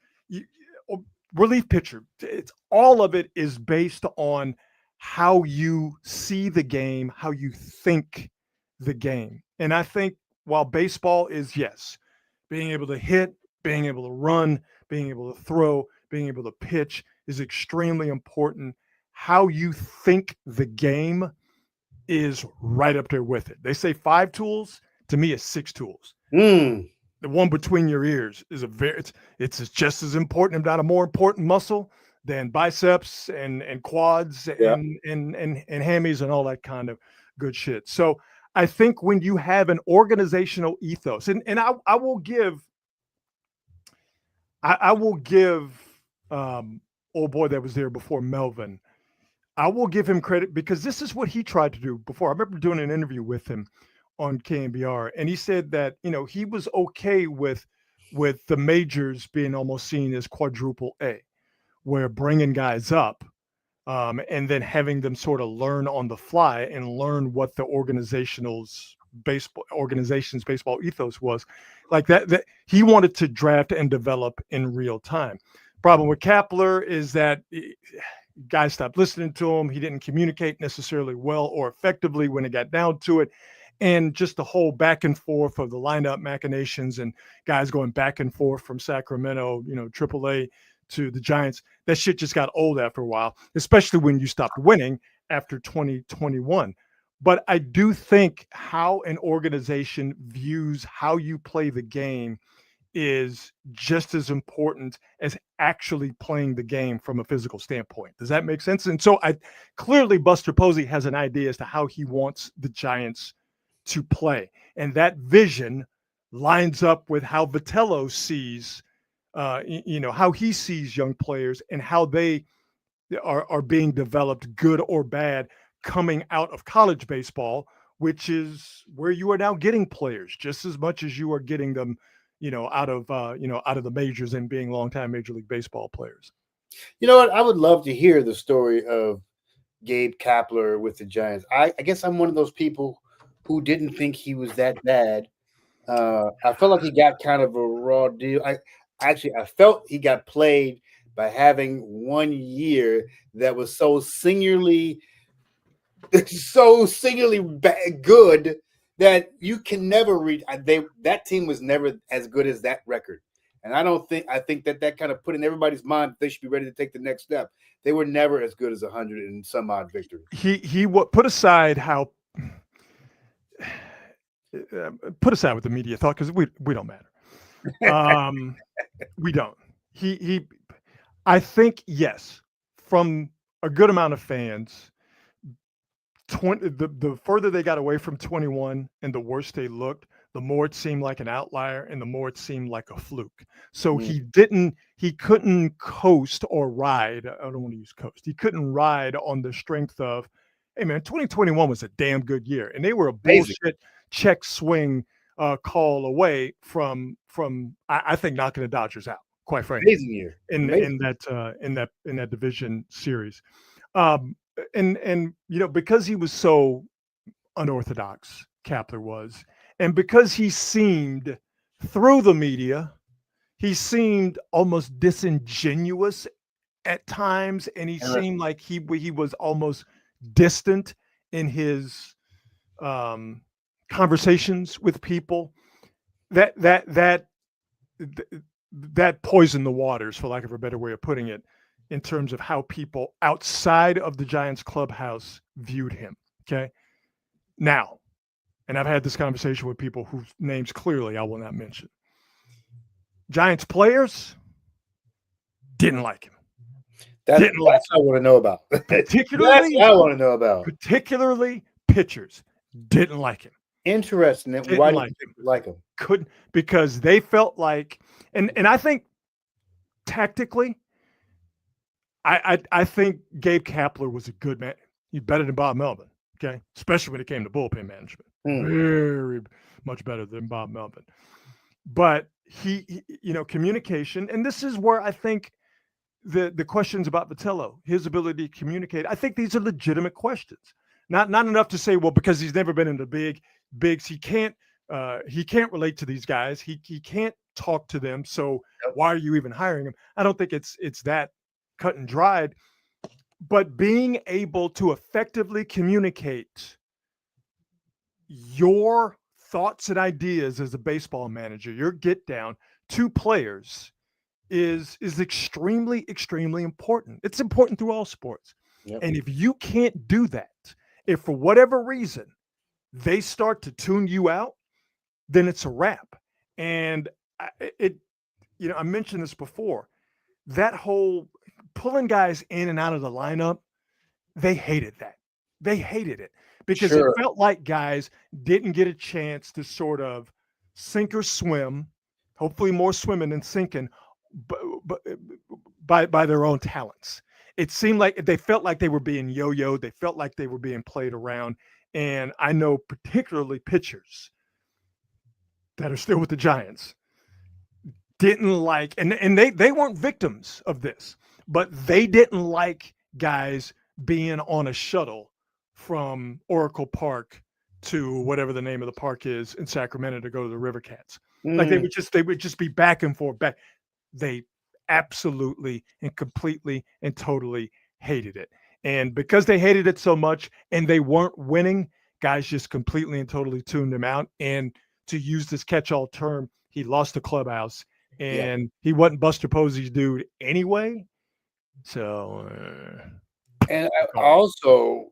or relief pitcher? It's all of it is based on how you see the game, how you think the game. And I think while baseball is, yes, being able to hit, being able to run, being able to throw, being able to pitch is extremely important. How you think the game is right up there with it. They say 5 tools. To me, it's 6 tools. The one between your ears is it's just as important, if not a more important muscle than biceps and quads and hammies and all that kind of good shit. So I think when you have an organizational ethos, and I will give old boy that was there before Melvin, I will give him credit because this is what he tried to do before. I remember doing an interview with him on KNBR, and he said that he was okay with the majors being almost seen as quadruple A, where bringing guys up and then having them sort of learn on the fly and learn what the organization's baseball ethos was, like that he wanted to draft and develop in real time. Problem with Kapler is that guys stopped listening to him. He didn't communicate necessarily well or effectively when it got down to it. And just the whole back and forth of the lineup machinations and guys going back and forth from Sacramento, AAA to the Giants, that shit just got old after a while, especially when you stopped winning after 2021. But I do think how an organization views how you play the game is just as important as actually playing the game from a physical standpoint. Does that make sense? And so clearly Buster Posey has an idea as to how he wants the Giants to play. And that vision lines up with how Vitello sees, how he sees young players and how they are being developed, good or bad, coming out of college baseball, which is where you are now getting players just as much as you are getting them out of the majors and being longtime Major League Baseball players. You know what? I would love to hear the story of Gabe Kapler with the Giants. I guess I'm one of those people who didn't think he was that bad. I felt like he got kind of a raw deal. I felt he got played by having 1 year that was so singularly good that you can never reach. That team was never as good as that record, and I think that kind of put in everybody's mind that they should be ready to take the next step. They were never as good as 100 and some odd victories. He put aside how put aside with the media thought, because we don't matter. We don't. I think, yes, from a good amount of fans, the further they got away from 21 and the worse they looked, the more it seemed like an outlier and the more it seemed like a fluke. So he couldn't coast or ride. I don't want to use coast. He couldn't ride on the strength of, hey man, 2021 was a damn good year. And they were a bullshit check swing call away from I think knocking the Dodgers out, quite frankly. Amazing year. In that division series. And because he was so unorthodox, Kapler was, and because he seemed through the media, he seemed almost disingenuous at times, and he seemed like he was almost distant in his conversations with people. That poisoned the waters, for lack of a better way of putting it, in terms of how people outside of the Giants clubhouse viewed him. Okay. Now, and I've had this conversation with people whose names clearly I will not mention. Giants players didn't like him. That's what I want to know about. Particularly pitchers didn't like him. Interesting. Why did you like him? Couldn't, because they felt like, and I think tactically, I think Gabe Kapler was a good man. He's better than Bob Melvin, okay? Especially when it came to bullpen management. Very much better than Bob Melvin. But he communication, and this is where I think the questions about Vitello, his ability to communicate, I think these are legitimate questions. Not enough to say, well, because he's never been in the bigs, he can't relate to these guys. He can't talk to them. So why are you even hiring him? I don't think it's that cut and dried, but being able to effectively communicate your thoughts and ideas as a baseball manager, your get down to players is extremely, extremely important. It's important through all sports. Yep. And if you can't do that, if for whatever reason they start to tune you out, then it's a wrap. And I mentioned this before, that whole pulling guys in and out of the lineup, they hated that. They hated it because it felt like guys didn't get a chance to sort of sink or swim, hopefully more swimming than sinking, by their own talents. it seemed like they felt like they were being yo-yoed. They felt like they were being played around. And I know particularly pitchers that are still with the Giants didn't like, and they weren't victims of this, but they didn't like guys being on a shuttle from Oracle Park to whatever the name of the park is in Sacramento to go to the River Cats. Like they would just be back and forth back. They absolutely and completely and totally hated it. And because they hated it so much and they weren't winning, guys just completely and totally tuned him out. And to use this catch-all term, he lost the clubhouse, and he wasn't Buster Posey's dude anyway. So, and also,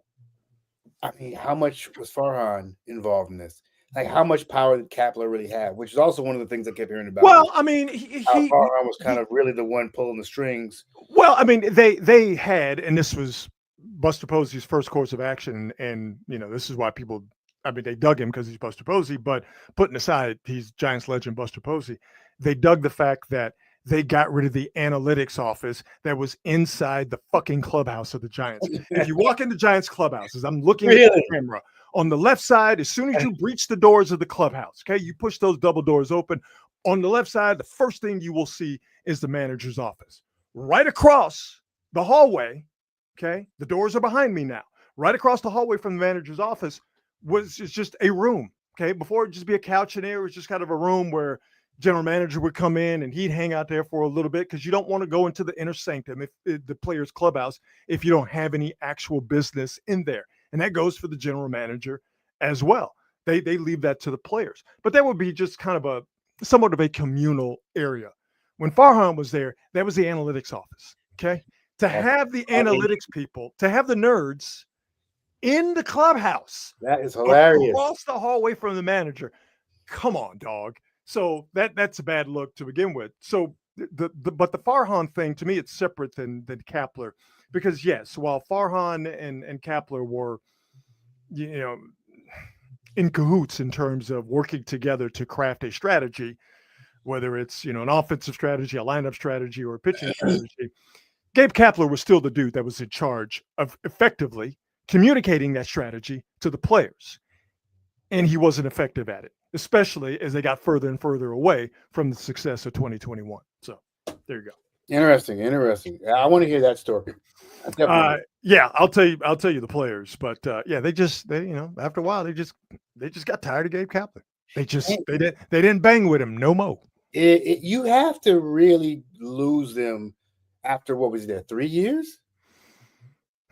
I mean, how much was Farhan involved in this? Like, how much power did Kapler really have? Which is also one of the things I kept hearing about. Well, I mean, Farhan was kind of really the one pulling the strings. Well, I mean, they had, and this was Buster Posey's first course of action, and this is why people, I mean, they dug him because he's Buster Posey, but putting aside he's Giants legend Buster Posey, they dug the fact that they got rid of the analytics office that was inside the fucking clubhouse of the Giants. If you walk into Giants clubhouses, I'm looking at the camera. On the left side, as soon as you breach the doors of the clubhouse, okay, you push those double doors open. On the left side, the first thing you will see is the manager's office. Right across the hallway, okay, the doors are behind me now. Right across the hallway from the manager's office was just a room, okay? Before it'd just be a couch in there, it was just kind of a room where general manager would come in and he'd hang out there for a little bit because you don't want to go into the inner sanctum, if the player's clubhouse, if you don't have any actual business in there. And that goes for the general manager as well. They leave that to the players. But that would be just kind of somewhat of a communal area. When Farhan was there, that was the analytics office, okay? To have the analytics people, to have the nerds in the clubhouse. That is hilarious. Across the hallway from the manager. Come on, dog. So that's a bad look to begin with. So but the Farhan thing, to me, it's separate than Kapler. Because yes, while Farhan and Kapler were, in cahoots in terms of working together to craft a strategy, whether it's an offensive strategy, a lineup strategy, or a pitching strategy, Gabe Kapler was still the dude that was in charge of effectively communicating that strategy to the players, and he wasn't effective at it, especially as they got further and further away from the success of 2021. So there you go. Interesting. I want to hear that story. Yeah, I'll tell you the players, but they after a while they just got tired of Gabe Kapler. They didn't bang with him no more. You have to really lose them after, what was there, 3 years?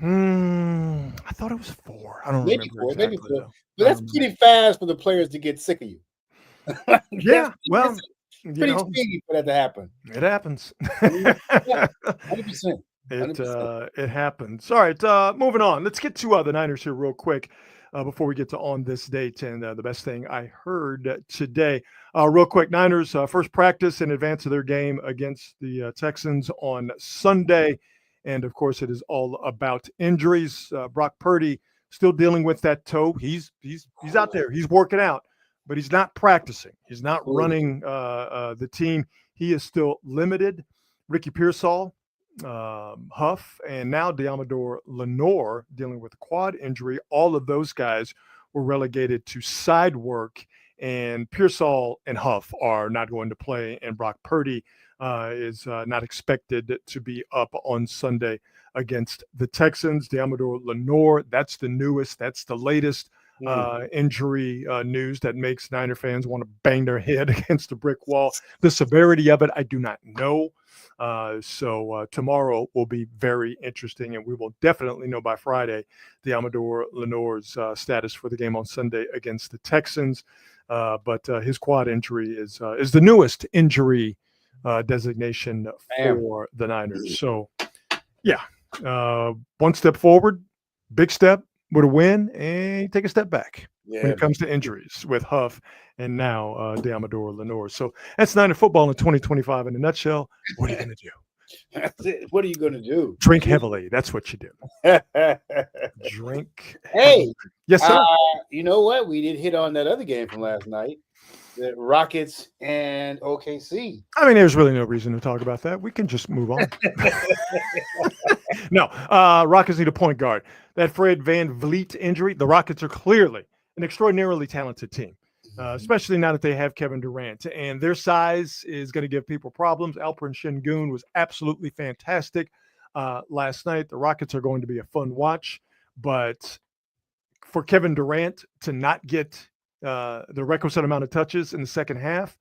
I thought it was 4. I don't remember exactly. 4. But that's pretty fast for the players to get sick of you. Yeah, well, pretty speedy for that to happen. It happens. 100%. It happens. All right, moving on. Let's get to the Niners here real quick before we get to on this date and the best thing I heard today. Real quick, Niners first practice in advance of their game against the Texans on Sunday. And, of course, it is all about injuries. Brock Purdy still dealing with that toe. He's out there. He's working out, but he's not practicing. He's not running the team. He is still limited. Ricky Pearsall, Huff, and now Diamador Lenore dealing with a quad injury. All of those guys were relegated to side work, and Pearsall and Huff are not going to play, and Brock Purdy is not expected to be up on Sunday against the Texans. Diamador Lenore, that's the newest, that's the latest injury news that makes Niner fans want to bang their head against a brick wall. The severity of it, I do not know. So tomorrow will be very interesting, and we will definitely know by Friday Diamador Lenore's status for the game on Sunday against the Texans. But his quad injury is the newest injury designation for the Niners. So, yeah, one step forward, big step with a win, and take a step back when it comes to injuries with Huff and now Diamador Lenore. So that's Niner football in 2025 in a nutshell. What are you going to do? That's it. What are you going to do? Drink heavily. That's what you do. Drink heavily. Hey, yes, sir. You know what? We did hit on that other game from last night, the Rockets and OKC. I mean, there's really no reason to talk about that. We can just move on. No, Rockets need a point guard. That Fred VanVleet injury, the Rockets are clearly an extraordinarily talented team, especially now that they have Kevin Durant. And their size is going to give people problems. Alperen Şengün was absolutely fantastic last night. The Rockets are going to be a fun watch. But for Kevin Durant to not get the requisite amount of touches in the second half,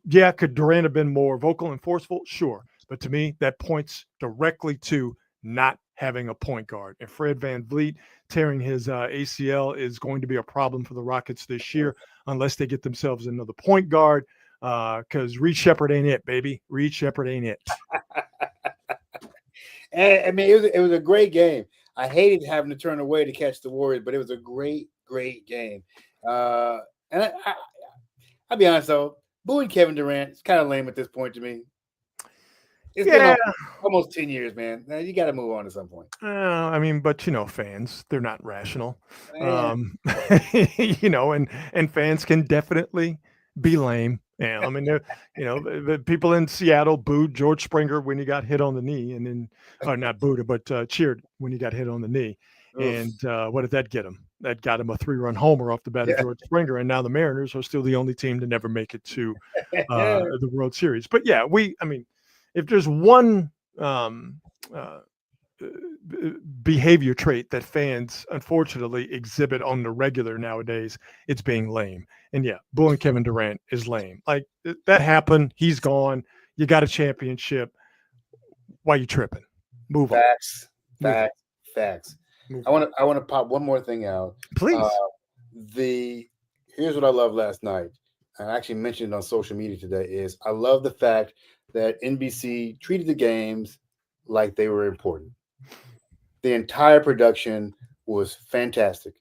yeah, could Durant have been more vocal and forceful? Sure. But to me, that points directly to not having a point guard. And Fred VanVleet tearing his ACL is going to be a problem for the Rockets this year unless they get themselves another point guard because Reed Shepherd ain't it, baby. Reed Shepherd ain't it. And, I mean, it was a great game. I hated having to turn away to catch the Warriors, but it was a great game. And I'll be honest, though, booing Kevin Durant is kind of lame at this point to me. It's been almost 10 years, man. Now, you got to move on at some point. I mean, but fans, they're not rational. And fans can definitely be lame. Yeah, I mean, the people in Seattle booed George Springer when he got hit on the knee, and then, not booed, but cheered when he got hit on the knee. Oof. And what did that get him? That got him a 3-run homer off the bat of George Springer, and now the Mariners are still the only team to never make it to the World Series. But yeah, if there's one behavior trait that fans unfortunately exhibit on the regular nowadays, it's being lame. And yeah, booing Kevin Durant is lame. Like that happened. He's gone. You got a championship. Why you tripping? Move on. Facts. I want to pop one more thing out. Please. Here's what I love last night. I actually mentioned it on social media today is I love the fact that NBC treated the games like they were important. The entire production was fantastic.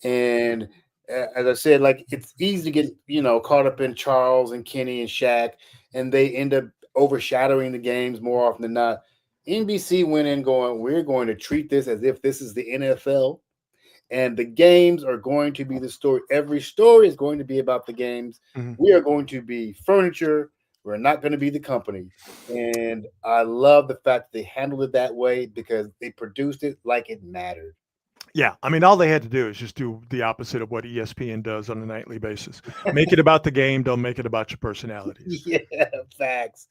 And as I said, like it's easy to get, caught up in Charles and Kenny and Shaq, and they end up overshadowing the games more often than not. NBC went in going, we're going to treat this as if this is the NFL, and the games are going to be the story. Every story is going to be about the games. Mm-hmm. We are going to be furniture. We're not going to be the company. And I love the fact that they handled it that way because they produced it like it mattered. Yeah. I mean, all they had to do is just do the opposite of what ESPN does on a nightly basis. Make it about the game. Don't make it about your personalities. Yeah, facts.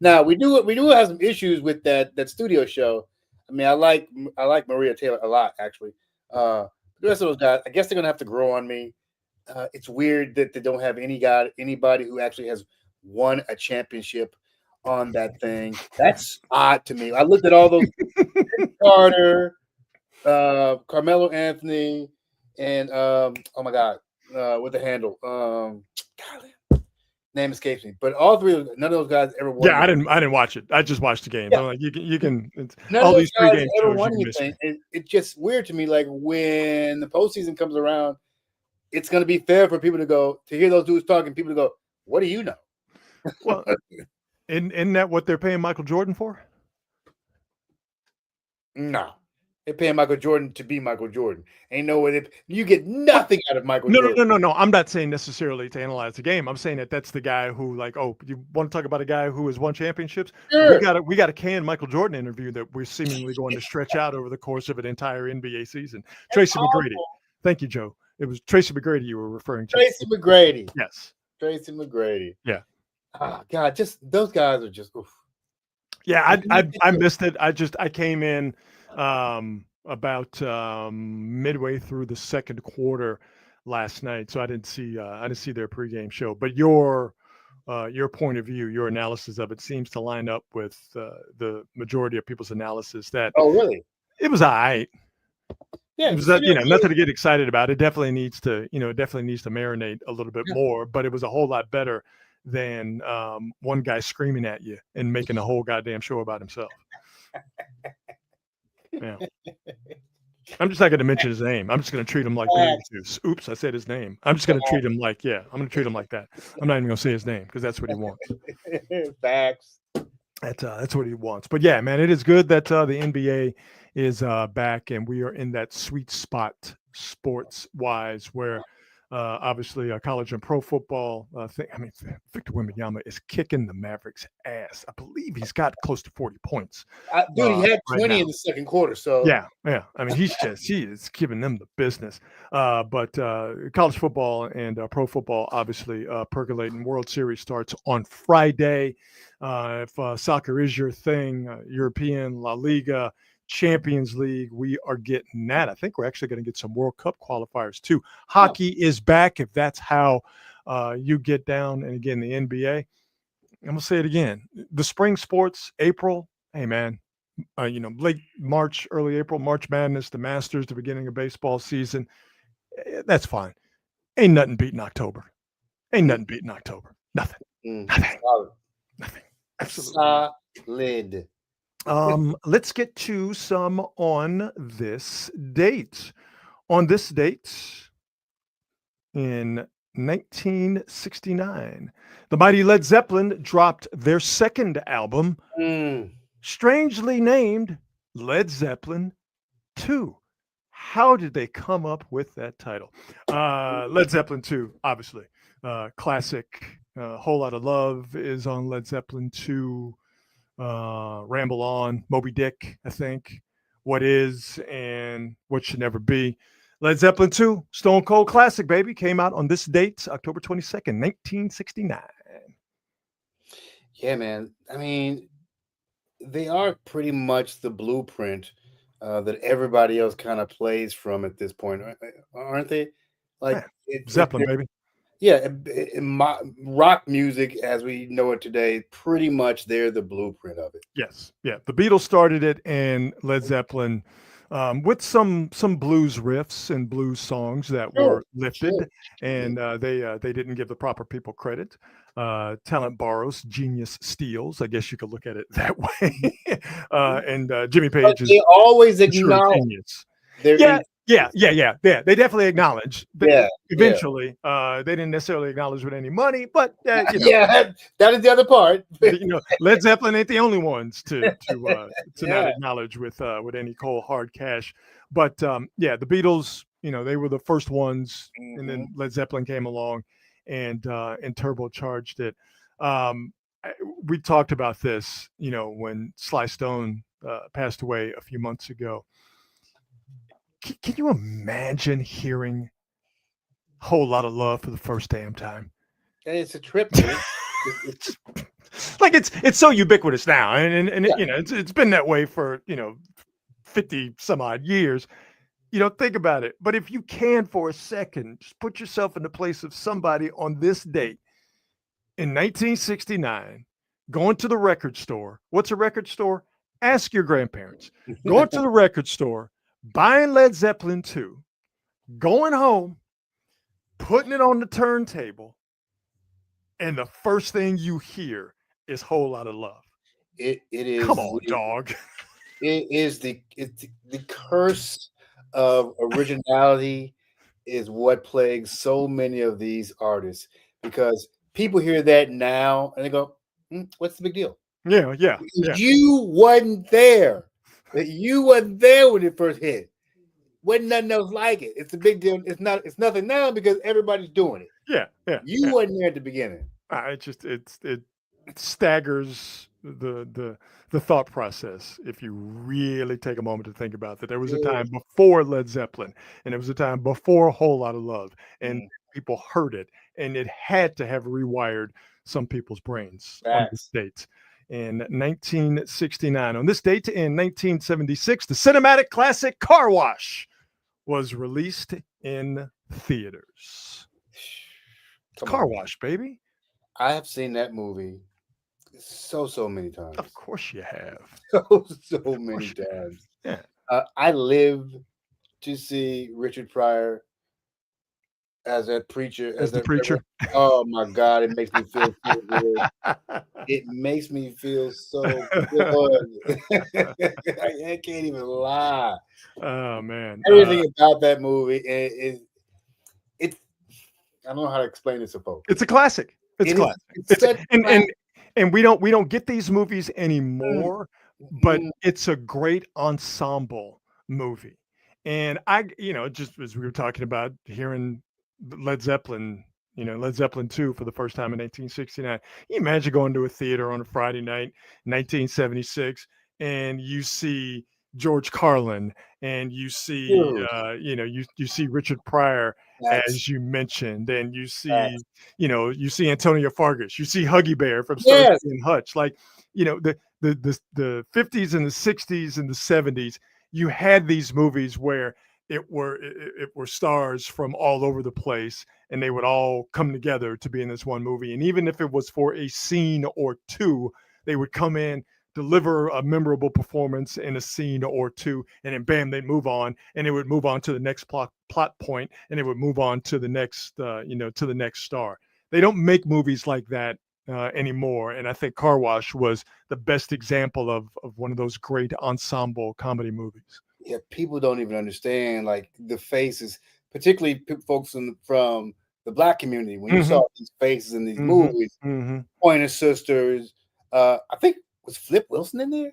Now, we do have some issues with that studio show. I mean, I like Maria Taylor a lot, actually. The rest of those guys, I guess they're going to have to grow on me. It's weird that they don't have anybody who actually has won a championship on that thing. That's odd to me. I looked at all those Carter, Carmelo Anthony, and oh my God, with the handle. Name escapes me. But all three, none of those guys ever won. Yeah, I didn't watch it. I just watched the game. Yeah. I'm like, you can all these pre-game shows. It's just weird to me. Like when the postseason comes around, it's going to be fair for people to hear those dudes talking. People to go, what do you know? Well, isn't that what they're paying Michael Jordan for? No. They're paying Michael Jordan to be Michael Jordan. Ain't no way you get nothing out of Michael Jordan. No. I'm not saying necessarily to analyze the game. I'm saying that's the guy who, like, you want to talk about a guy who has won championships? Sure. We got a canned Michael Jordan interview that we're seemingly going to stretch out over the course of an entire NBA season. Tracy McGrady. Thank you, Joe. It was Tracy McGrady you were referring to. Tracy McGrady. Yes. Tracy McGrady. Yeah. Oh, God, just those guys are just oof. Yeah, I missed it. I came in about midway through the second quarter last night, so I didn't see their pregame show. But your point of view, your analysis of it seems to line up with the majority of people's analysis. That really, it was all right. Yeah, it was nothing to get excited about. It definitely needs to marinate a little bit more. But it was a whole lot better than one guy screaming at you and making a whole goddamn show about himself. Yeah. I'm just not going to mention his name. I'm just going to treat him like oops, I said his name. I'm just going to treat him like, I'm going to treat him like that. I'm not even going to say his name because that's what he wants. Facts. That's what he wants. But yeah, man, it is good that the NBA is back and we are in that sweet spot sports wise where Obviously, college and pro football thing. I mean, Victor Wembanyama is kicking the Mavericks' ass. I believe he's got close to 40 points. Dude, he had Right 20 now. in the second quarter. So Yeah. I mean, he is giving them the business. But college football and pro football, obviously, percolating. World Series starts on Friday. If soccer is your thing, European, La Liga, Champions League, we are getting that. I think we're actually going to get some World Cup qualifiers too. Hockey is back, if that's how you get down. And again, the NBA. I'm going to say it again. The spring sports, April, hey, man, late March, early April, March Madness, the Masters, the beginning of baseball season. That's fine. Ain't nothing beating October. Ain't nothing beating October. Nothing. Nothing. Solid. Nothing. Absolutely. Solid. Let's get to some on this date. On this date in 1969, the mighty Led Zeppelin dropped their second album, strangely named Led Zeppelin 2. How did they come up with that title? Led Zeppelin 2, obviously. Classic. Whole Lot of Love is on Led Zeppelin 2. Ramble On, Moby Dick, I think. What Is and What Should Never Be. Led Zeppelin 2, Stone Cold Classic, baby, came out on this date, October 22nd, 1969. Yeah, man. I mean, they are pretty much the blueprint that everybody else kind of plays from at this point, aren't they? Like Zeppelin, baby. Yeah, rock music as we know it today, pretty much they're the blueprint of it. Yes, yeah. The Beatles started it, and Led Zeppelin, with some blues riffs and blues songs that were lifted, and they didn't give the proper people credit. Talent borrows, genius steals. I guess you could look at it that way. And Jimmy Page is always acknowledge genius. Yeah. They definitely acknowledge. Eventually, they didn't necessarily acknowledge with any money, but that is the other part. Led Zeppelin ain't the only ones to not acknowledge with any cold hard cash. But the Beatles, they were the first ones, and then Led Zeppelin came along and turbocharged it. We talked about this, when Sly Stone passed away a few months ago. Can you imagine hearing Whole Lot of Love for the first damn time? It's a trip, dude. Like it's so ubiquitous now, and it's been that way for 50 some odd years. Think about it. But if you can for a second, just put yourself in the place of somebody on this date in 1969, going to the record store. What's a record store? Ask your grandparents. Going to the record store, buying Led Zeppelin 2, going home, putting it on the turntable, and the first thing you hear is Whole Lot of Love. It is. Come on, dog. It is the curse of originality is what plagues so many of these artists, because people hear that now and they go, what's the big deal? Yeah. You wasn't there. You wasn't there when it first hit. Wasn't nothing else like it. It's a big deal. It's nothing now because everybody's doing it. Yeah. You wasn't there at the beginning. It staggers the thought process if you really take a moment to think about that. There was a time before Led Zeppelin, and there was a time before A Whole Lot of Love, and people heard it, and it had to have rewired some people's brains on this date. In 1969. On this date in 1976, the cinematic classic Car Wash was released in theaters. Car Wash, baby. I have seen that movie so many times. Of course you have. So many times. Yeah. I live to see Richard Pryor as that preacher. As the preacher. Oh my God, it makes me feel so good. It makes me feel so good. I can't even lie. Oh man. Everything about that movie is it's I don't know how to explain it to folks. It's a classic. It's classic. And we don't get these movies anymore, but it's a great ensemble movie. And just as we were talking about, hearing Led Zeppelin, Led Zeppelin 2 for the first time in 1969. You imagine going to a theater on a Friday night, 1976, and you see George Carlin, and you see, Dude, you see Richard Pryor, that's as you mentioned, and you see, that's you see Antonio Fargas, you see Huggy Bear from Starsky yes. and Hutch, like, the 50s and the 60s and the 70s. You had these movies where it were stars from all over the place, and they would all come together to be in this one movie. And even if it was for a scene or two, they would come in, deliver a memorable performance in a scene or two, and then bam, they'd move on, and it would move on to the next plot point, and it would move on to the next to the next star. They don't make movies like that anymore, and I think Car Wash was the best example of one of those great ensemble comedy movies. Yeah, people don't even understand like the faces, particularly folks from the black community. When you Mm-hmm. saw these faces in these Mm-hmm. movies, Mm-hmm. Pointer Sisters, I think was Flip Wilson in there?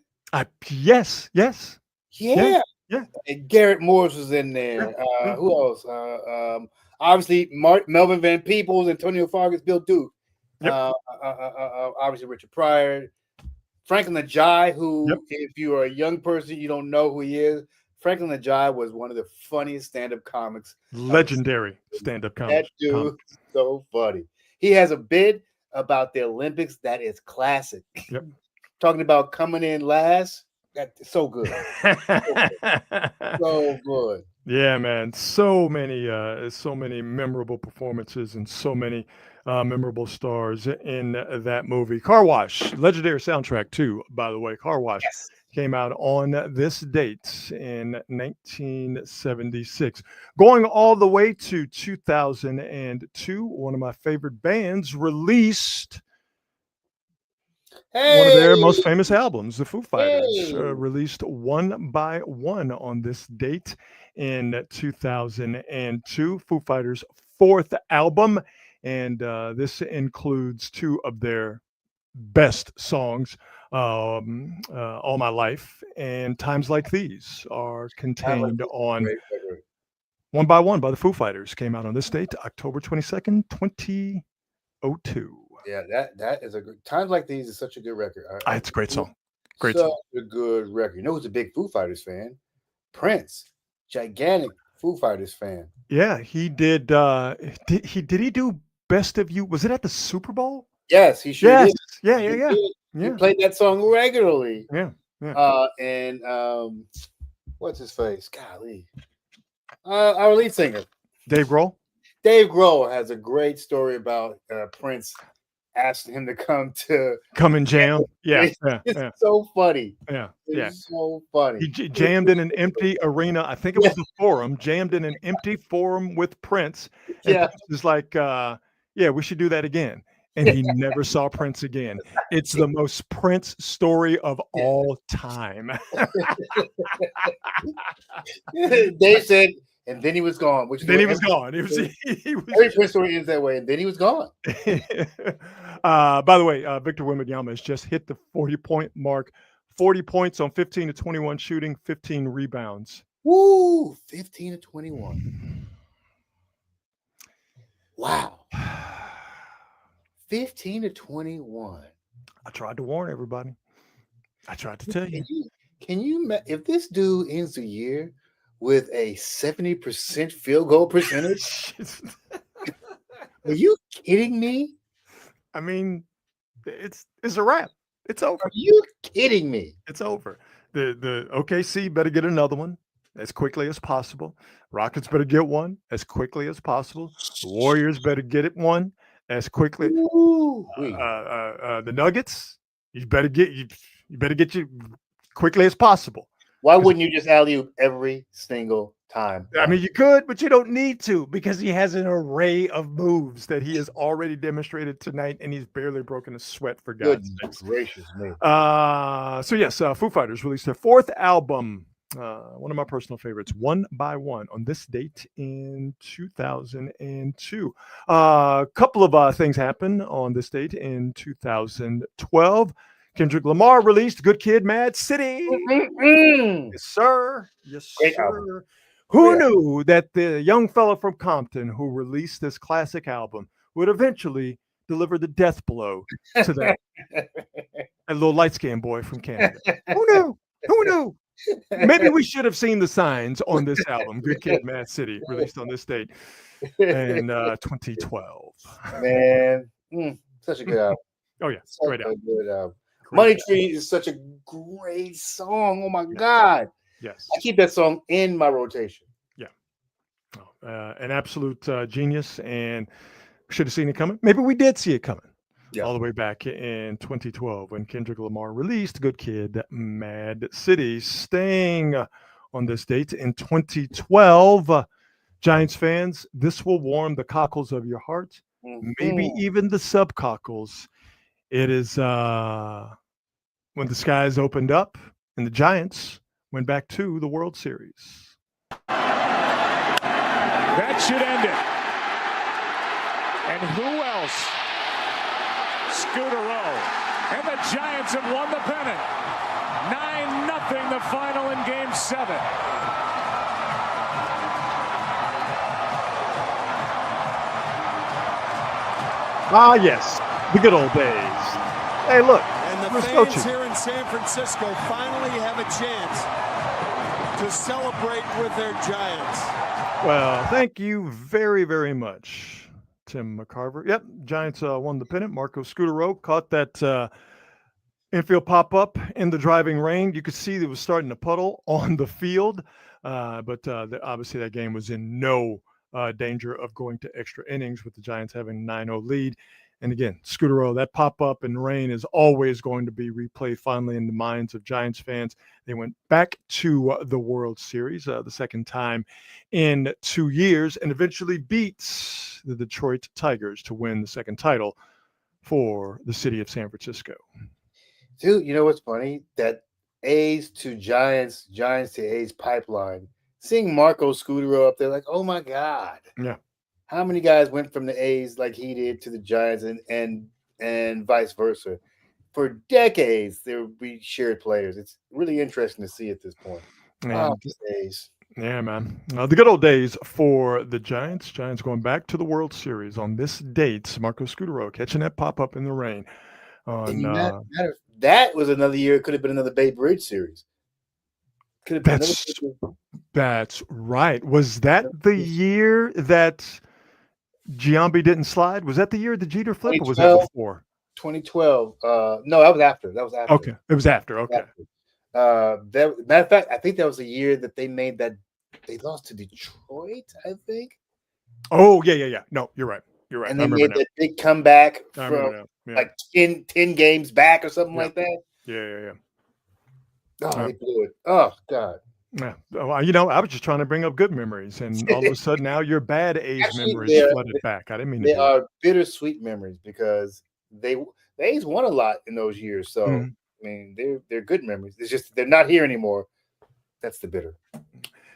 Yes, yes, yeah, Yeah, yeah, and Garrett Morris was in yeah, there. yeah. Who else? Obviously, Melvin Van Peebles, Antonio Fargas, Bill Duke. Yep, Obviously, Richard Pryor, Franklin Ajay, yep. who, if you are a young person, you don't know who he is. Franklin Ajay was one of the funniest stand-up comics of the Legendary stand-up that comic. dude is so funny. He has a bit about the Olympics that is classic. Yep. Talking about coming in last, that's so good. So good. Yeah, man. So many memorable performances and so many memorable stars in that movie. Car Wash, legendary soundtrack too, by the way. Car Wash Yes. came out on this date in 1976. Going all the way to 2002, one of my favorite bands released one of their most Hey, famous albums, the Foo Fighters, hey. released One by One on this date in 2002. Foo Fighters' fourth album, and this includes two of their best songs, All My Life and Times Like These, are I like contained this on great record. One by One by the Foo Fighters. Came out on this date, October 22nd, 2002. Yeah, that is a good. Times Like These is such a good record. It's a great song. Great Such song. a good record. You know who's a big Foo Fighters fan? Prince, gigantic Foo Fighters fan. Yeah, he did. Did he do Best of You? Was it at the Super Bowl? Yes, he sure Yes. did. Yeah, He yeah, yeah, did. He yeah, played that song regularly. yeah, yeah. And what's his face? Golly, our lead singer Dave Grohl. Dave Grohl has a great story about Prince asking him to come to. Come and jam. Yeah, It's, yeah, it's yeah, so funny. yeah, It's yeah. so funny. He jammed in an empty arena. I think it was the Forum. Jammed in an empty Forum with Prince, and Yeah. Prince is like, "Yeah, we should do that again." And he never saw Prince again. It's the most Prince story of all time. Dave said, and then he was gone. Which is Then what he was every- gone. He was Every Prince story ends that way, and then he was gone. By the way, Victor Wembanyama has just hit the 40-point mark. 40 points on 15 to 21 shooting, 15 rebounds. Woo! 15 to 21. Wow. 15 to 21. I tried to warn everybody. I tried to tell you. If this dude ends the year with a 70% field goal percentage, are you kidding me? I mean, it's a wrap. It's over. Are you kidding me? It's over. The OKC better get another one as quickly as possible. Rockets better get one as quickly as possible. The Warriors better get it one as quickly. Ooh-wee. The Nuggets, you better get you quickly as possible. Why wouldn't you just alley-oop every single time? I mean, you could, but you don't need to, because he has an array of moves that he has already demonstrated tonight, and he's barely broken a sweat, for God's Goodness sakes. gracious me. So yes, Foo Fighters released their fourth album, one of my personal favorites, One by One, on this date in 2002. A couple of things happened on this date in 2012. Kendrick Lamar released Good Kid, Mad City. Mm-mm. Yes, sir. Yes, Great sir. album. Who Yeah. knew that the young fella from Compton who released this classic album would eventually deliver the death blow to that little light-skinned boy from Canada? Who knew? Who knew? Maybe we should have seen the signs on this album, Good Kid, Mad City, released on this date in 2012. Man, such a good album. Oh, yeah. Such Great a album. good album. Great Money album. Tree is such a great song. Oh my Yes. God. Yes. I keep that song in my rotation. An absolute genius, and we should have seen it coming. Maybe we did see it coming. Yeah. All the way back in 2012 when Kendrick Lamar released Good Kid, Mad City. Staying on this date in 2012, Giants fans, this will warm the cockles of your heart, maybe even the subcockles. It is when the skies opened up and the Giants went back to the World Series. That should end it. And who else? Scooter-O. And the Giants have won the pennant. 9-0 the final in Game 7. Ah, yes, the good old days. Hey, look, And the where's fans coaching? here in San Francisco finally have a chance to celebrate with their Giants. Well, thank you very, very much, Tim McCarver. Yep, Giants won the pennant. Marco Scutaro caught that infield pop-up in the driving rain. You could see it was starting to puddle on the field, but obviously that game was in no danger of going to extra innings with the Giants having 9-0 lead. And again, Scutaro, that pop-up in rain is always going to be replayed finally in the minds of Giants fans. They went back to the World Series the second time in 2 years and eventually beat the Detroit Tigers to win the second title for the city of San Francisco. Dude, you know what's funny? That A's to Giants, Giants to A's pipeline. Seeing Marco Scutaro up there, like, oh my God. Yeah. How many guys went from the A's like he did to the Giants and vice versa? For decades, we shared players. It's really interesting to see at this point. And, A's. yeah, man. The good old days for the Giants. Giants going back to the World Series on this date. Marco Scutaro catching that pop-up in the rain. That was another year. It could have been another Bay Bridge series. Could have been That's right. Was that the year that Giambi didn't slide? Was that the year the Jeter flip, or was that before? 2012. No, that was after. Okay, it was after. Okay. Matter of fact, I think that was the year that they made that. They lost to Detroit, I think. Oh yeah. No, you're right. You're right. And they made that big comeback from like 10 games back or something like that. Yeah. Oh, they blew it. Oh God. Yeah. Well, I was just trying to bring up good memories, and all of a sudden now your bad A's memories flooded back. I didn't mean to. They are bittersweet memories because the A's won a lot in those years. So I mean, they're good memories. It's just they're not here anymore. That's the bitter.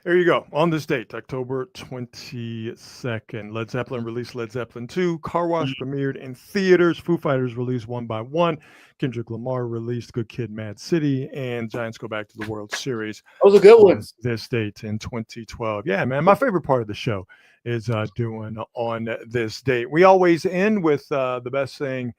There you go. On this date, October 22nd, Led Zeppelin released Led Zeppelin 2. Car Wash premiered in theaters. Foo Fighters released One by One. Kendrick Lamar released Good Kid, Mad City. And Giants go back to the World Series. Those are good ones. This date in 2012. Yeah, man. My favorite part of the show is doing on this date. We always end with the best thing.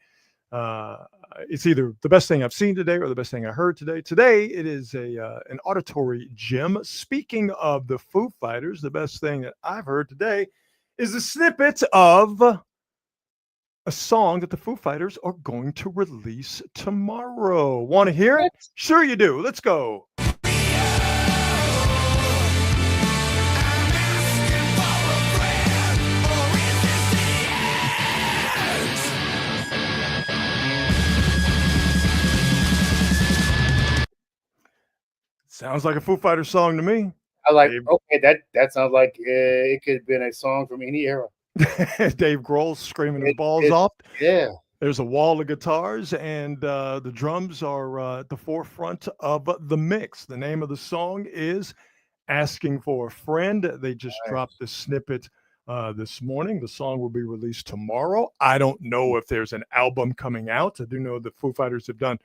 It's either the best thing I've seen today or the best thing I heard today. Today, it is an auditory gem. Speaking of the Foo Fighters, the best thing that I've heard today is a snippet of a song that the Foo Fighters are going to release tomorrow. Want to hear it? Sure you do. Let's go. Sounds like a Foo Fighters song to me. I like. Okay, that sounds like it could have been a song from any era. Dave Grohl screaming his balls off. Yeah. There's a wall of guitars, and the drums are at the forefront of the mix. The name of the song is "Asking for a Friend." They just dropped the snippet this morning. The song will be released tomorrow. I don't know if there's an album coming out. I do know the Foo Fighters have done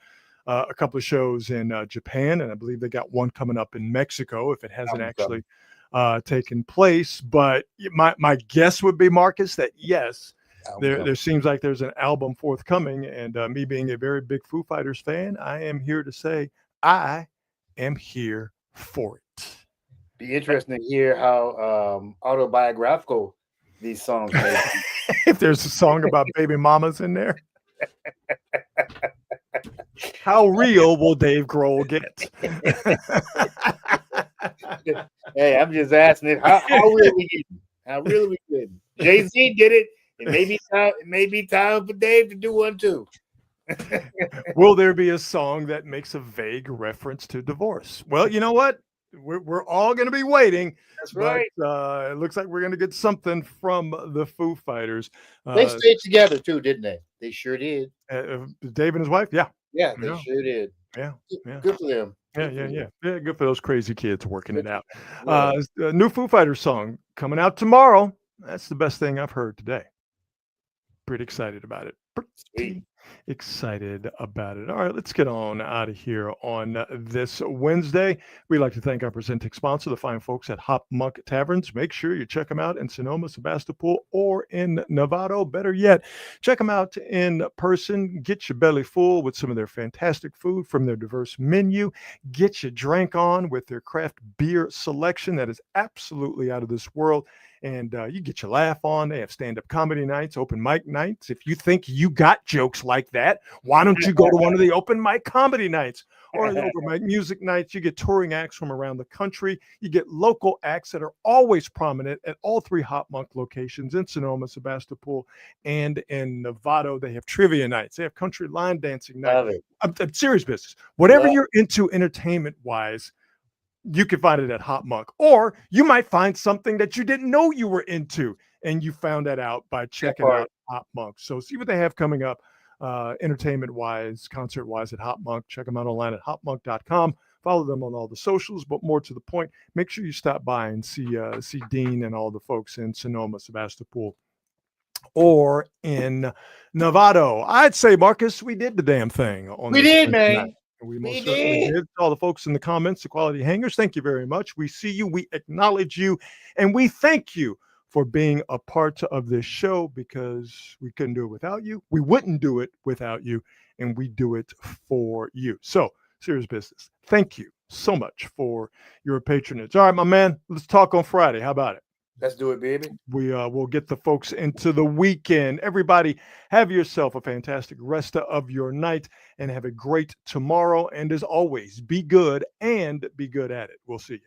a couple of shows in Japan, and I believe they got one coming up in Mexico if it hasn't actually taking place. But my guess would be, Marcus, that yes, there seems like there's an album forthcoming. And me being a very big Foo Fighters fan, I am here to say I am here for it. Be interesting to hear how autobiographical these songs may be. If there's a song about baby mamas in there. How real will Dave Grohl get? Hey, I'm just asking it. How real we getting? How real we getting? Jay-Z did it. It may be time for Dave to do one too. Will there be a song that makes a vague reference to divorce? Well, you know what? We're all going to be waiting. That's right. It looks like we're going to get something from the Foo Fighters. They stayed together too, didn't they? They sure did. Dave and his wife, yeah. Yeah, they sure did. Yeah. Good for them. Yeah. Good for those crazy kids working it out. A new Foo Fighters song coming out tomorrow. That's the best thing I've heard today. Pretty excited about it. Sweet. Excited about it. All right, let's get on out of here on this Wednesday. We'd like to thank our presenting sponsor, the fine folks at Hop Monk Taverns. Make sure you check them out in Sonoma, Sebastopol, or in Novato. Better yet, check them out in person. Get your belly full with some of their fantastic food from their diverse menu. Get your drink on with their craft beer selection that is absolutely out of this world. And you get your laugh on. They have stand-up comedy nights, open mic nights. If you think you got jokes like that, why don't you go to one of the open mic comedy nights or the open mic music nights? You get touring acts from around the country. You get local acts that are always prominent at all three Hop Monk locations in Sonoma, Sebastopol, and in Novato. They have trivia nights. They have country line dancing nights. I'm serious business. Whatever you're into entertainment-wise, you can find it at Hop Monk, or you might find something that you didn't know you were into, and you found that out by checking out Hop Monk. So see what they have coming up, entertainment-wise, concert-wise at Hop Monk. Check them out online at hopmonk.com. Follow them on all the socials, but more to the point, make sure you stop by and see Dean and all the folks in Sonoma, Sebastopol, or in Novato. I'd say, Marcus, we did the damn thing. We did, man. We most certainly did. All the folks in the comments, the Quality Hangers, thank you very much. We see you, we acknowledge you, and we thank you for being a part of this show, because we couldn't do it without you. We wouldn't do it without you, and we do it for you. So, serious business. Thank you so much for your patronage. All right, my man, let's talk on Friday. How about it? Let's do it, baby. We will get the folks into the weekend. Everybody, have yourself a fantastic rest of your night and have a great tomorrow. And as always, be good and be good at it. We'll see you.